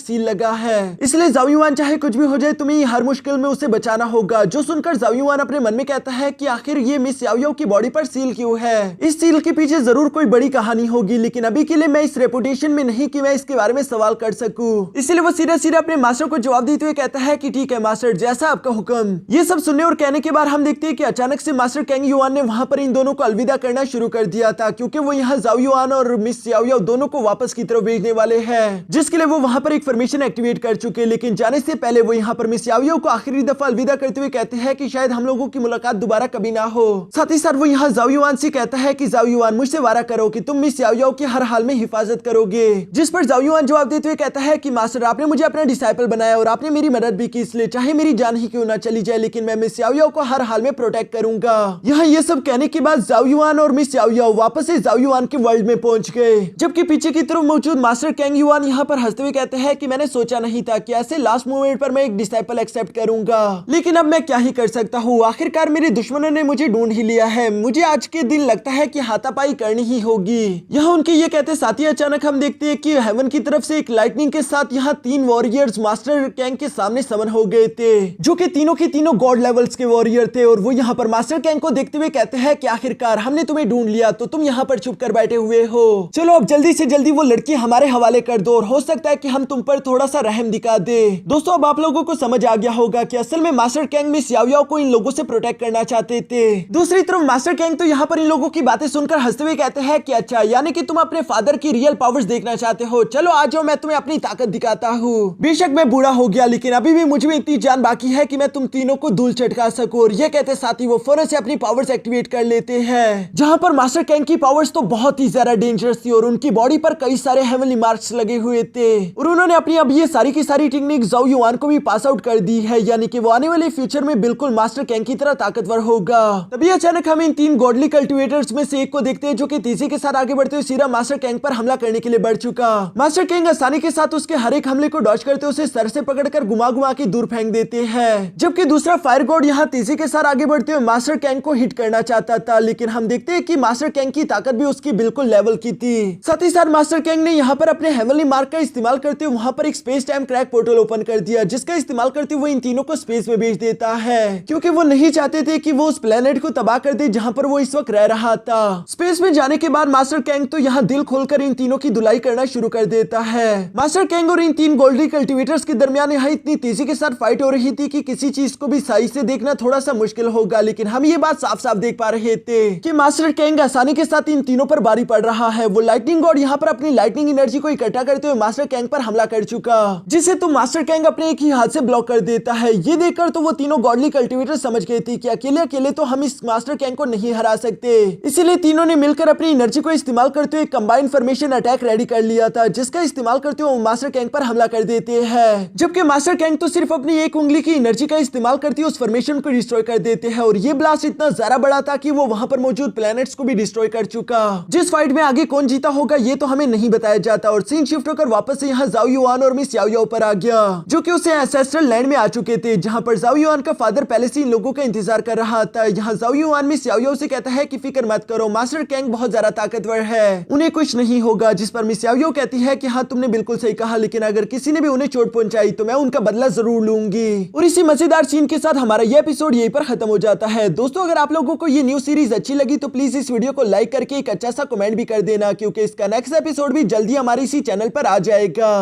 सील लगा है, इसलिए जाओ युआन चाहे कुछ भी हो जाए तुम्हें हर मुश्किल में उसे बचाना होगा। जो सुनकर जाओ युआन अपने मन में कहता है कि आखिर ये मिस याओ याओ की बॉडी पर सील क्यों है, इस सील के पीछे जरूर कोई बड़ी कहानी होगी, लेकिन अभी के लिए मैं इस रेपुटेशन में नहीं कि मैं इसके बारे में सवाल कर सकूं। इसलिए वो सीधा सीधा अपने मास्टर को जवाब देते हुए कहता है कि ठीक है मास्टर, जैसा आपका हुक्म। ये सब सुनने और कहने के बाद हम देखते हैं कि अचानक से मास्टर कैंग युआन ने वहां पर इन दोनों को अलविदा करना शुरू कर दिया था, क्योंकि वो यहाँ जाओ युआन और मिस याओ याओ दोनों को वापस की तरफ भेजने वाले हैं, जिसके लिए वो वहां पर एक फॉर्मेशन एक्टिवेट कर चुके। लेकिन जाने से पहले वो यहाँ पर मिस याओ याओ को आखिरी दफा अलविदा करते हुए कहते हैं कि शायद हम लोगों की मुलाकात दोबारा कभी ना हो। साथ ही साथ वो यहाँ जाओ युआन से कहता है कि जाओ युआन, मुझसे वादा करो कि तुम मिस याओ याओ की हर हाल में हिफाजत करोगे। जिस पर जाओ युआन जवाब देते हुए कहता है कि मास्टर, आपने मुझे अपना डिसाइपल बनाया और आपने मेरी मदद भी की, इसलिए चाहे मेरी जान ही क्यों ना चली जाए लेकिन मैं मिस याओ याओ को हर हाल में प्रोटेक्ट करूंगा। यहाँ ये सब कहने के बाद जाओ युआन और मिस याओ याओ वापस से जाओ युआन के वर्ल्ड में पहुंच गए। जबकि पीछे की तरफ मौजूद मास्टर कैंग युआन यहाँ पर हंसते हुए कहते हैं कि मैंने सोचा नहीं था कि ऐसे लास्ट मोमेंट पर मैं एक डिसाइपल एक्सेप्ट करूंगा, लेकिन अब मैं क्या ही कर सकता हूँ, आखिरकार मेरे दुश्मनों ने मुझे ढूंढ ही लिया है। मुझे आज के दिन लगता है कि हाथापाई करनी ही होगी। यहाँ उनके ये कहते साथ ही अचानक हम देखते हैं कि हेवन की तरफ से एक लाइटनिंग के साथ यहाँ 3 वॉरियर्स मास्टर कैंग के सामने समन हो गए थे, जो कि तीनों के तीनों गॉड लेवल्स के वॉरियर थे। और वो यहाँ पर मास्टर कैंग को देखते हुए कहते हैं कि आखिरकार हमने तुम्हें ढूंढ लिया, तो तुम यहाँ पर छुप कर बैठे हुए हो, चलो अब जल्दी से जल्दी वो लड़की हमारे हवाले कर दो और हो सकता है कि हम तुम पर थोड़ा सा रहम दिखा दे। दोस्तों, अब आप लोगों को समझ आ गया होगा कि असल में मास्टर कैंग मिस याओ याओ को इन लोगों से प्रोटेक्ट करना चाहते थे। दूसरी तरफ मास्टर कैंग तो यहाँ पर इन लोगों की बातें सुनकर हंसते हुए कहते हैं कि अच्छा, यानी कि तुम अपने फादर की रियल पावर्स देखना चाहते हो, चलो आ जाओ, मैं तुम्हें अपनी ताकत दिखाता हूँ। बेशक मैं बूढ़ा हो गया, लेकिन अभी भी मुझे इतनी जान बाकी है कि मैं तुम तीनों को धूल चटका सकूं। और ये कहते साथ ही वो फौरन से अपनी पावर्स एक्टिवेट कर लेते हैं। जहां पर मास्टर कैंग की पावर्स तो बहुत ही ज्यादा डेंजरस थी और उनकी बॉडी पर कई सारे हेवनली मार्क्स लगे हुए थे, और उन्होंने अपनी अब ये सारी की सारी टेक्निक जाओ युआन को भी पास आउट कर दी है, यानी कि वो आने वाले फ्यूचर में बिल्कुल मास्टर कैंग की तरह ताकतवर होगा। तभी अचानक हम इन 3 गॉडली कल्टिवेटर्स में से एक को देखते हैं, जो कि तेजी के साथ आगे बढ़ते हुए सीधा मास्टर कैंग पर हमला करने के लिए बढ़ चुका। मास्टर कैंग आसानी के साथ उसके हर एक हमले को डॉज करते उसे सर से पकड़कर घुमा घुमा के दूर फेंक देते हैं। जबकि दूसरा फायर गॉड यहाँ तेजी के साथ आगे बढ़ते हुए मास्टर कैंग को हिट करना चाहता था, लेकिन हम देखते हैं कि मास्टर कैंग की ताकत भी उसकी बिल्कुल लेवल की थी। साथ ही साथ मास्टर कैंग ने यहाँ पर अपने हेवनली मार्क का इस्तेमाल करते हुए वहां पर एक space time crack portal open कर दिया, जिसका इस्तेमाल करते हुए इन तीनों को स्पेस में भेज देता है, क्योंकि वो नहीं चाहते थे कि वो उस प्लेनेट को तबाह कर दे जहां पर वो इस वक्त रह रहा था। स्पेस में जाने के बाद मास्टर कैंग तो यहाँ दिल खोलकर इन तीनों की धुलाई करना शुरू कर देता है। मास्टर कैंग और इन 3 गोल्डी कल्टिवेटर्स के दरमियान यहाँ इतनी तेजी के साथ फाइट हो रही थी कि किसी चीज को भी सही से देखना थोड़ा सा मुश्किल होगा, लेकिन हम ये बात साफ साफ देख पा रहे थे कि मास्टर कैंग आसानी के साथ इन तीनों पर भारी पड़ रहा है। वो लाइटनिंग गॉड यहाँ पर अपनी लाइटनिंग एनर्जी को इकट्ठा करते हुए मास्टर कैंग पर हमला कर चुका, जिसे तो मास्टर कैंग अपने एक ही हाथ से ब्लॉक कर देता है। ये देखकर तो वो तीनों गॉडली कल्टिवेटर समझ गए थे कि अकेले अकेले तो हम इस मास्टर कैंग को नहीं हरा सकते, इसीलिए तीनों ने मिलकर अपनी एनर्जी को इस्तेमाल करते हुए कंबाइंड फॉर्मेशन अटैक रेडी कर लिया था, जिसका इस्तेमाल करते हुए मास्टर कैंग पर हमला कर देते हैं। जबकि मास्टर कैंग तो सिर्फ अपनी एक उंगली की एनर्जी का इस्तेमाल करते हुए उस फॉर्मेशन को डिस्ट्रॉय कर देते हैं, और ये ब्लास्ट इतना ज्यादा बड़ा था कि वो वहां पर मौजूद प्लैनेट्स को भी डिस्ट्रॉय कर चुका। जिस फाइट में आगे कौन जीता होगा ये तो हमें नहीं बताया जाता, और सीन शिफ्ट होकर वापस से यहाँ जाओ युआन और मिस याओ याओ पर आ गया, जो कि उसे एंसेस्ट्रल लैंड में आ चुके थे, जहां पर जाओ युआन का फादर पहले से इन लोगों का इंतजार कर रहा था। यहाँ जाओ युआन मिस याओ याओ से कहता है कि फिक्र मत करो, मास्टर कैंग बहुत ज्यादा ताकतवर है, उन्हें कुछ नहीं होगा। जिस पर मिस याओ याओ कहती है कि हाँ तुमने बिल्कुल सही कहा, लेकिन अगर किसी ने भी उन्हें चोट चोट पहुंचाई तो मैं उनका बदला जरूर लूंगी। और इसी मजेदार सीन के साथ हमारा ये एपिसोड यहीं पर खत्म हो जाता है। दोस्तों अगर आप लोगों को ये न्यू सीरीज अच्छी लगी तो प्लीज इस वीडियो को लाइक करके एक अच्छा सा कमेंट भी कर देना, क्योंकि इसका नेक्स्ट एपिसोड भी जल्दी हमारे इसी चैनल पर आ जाएगा।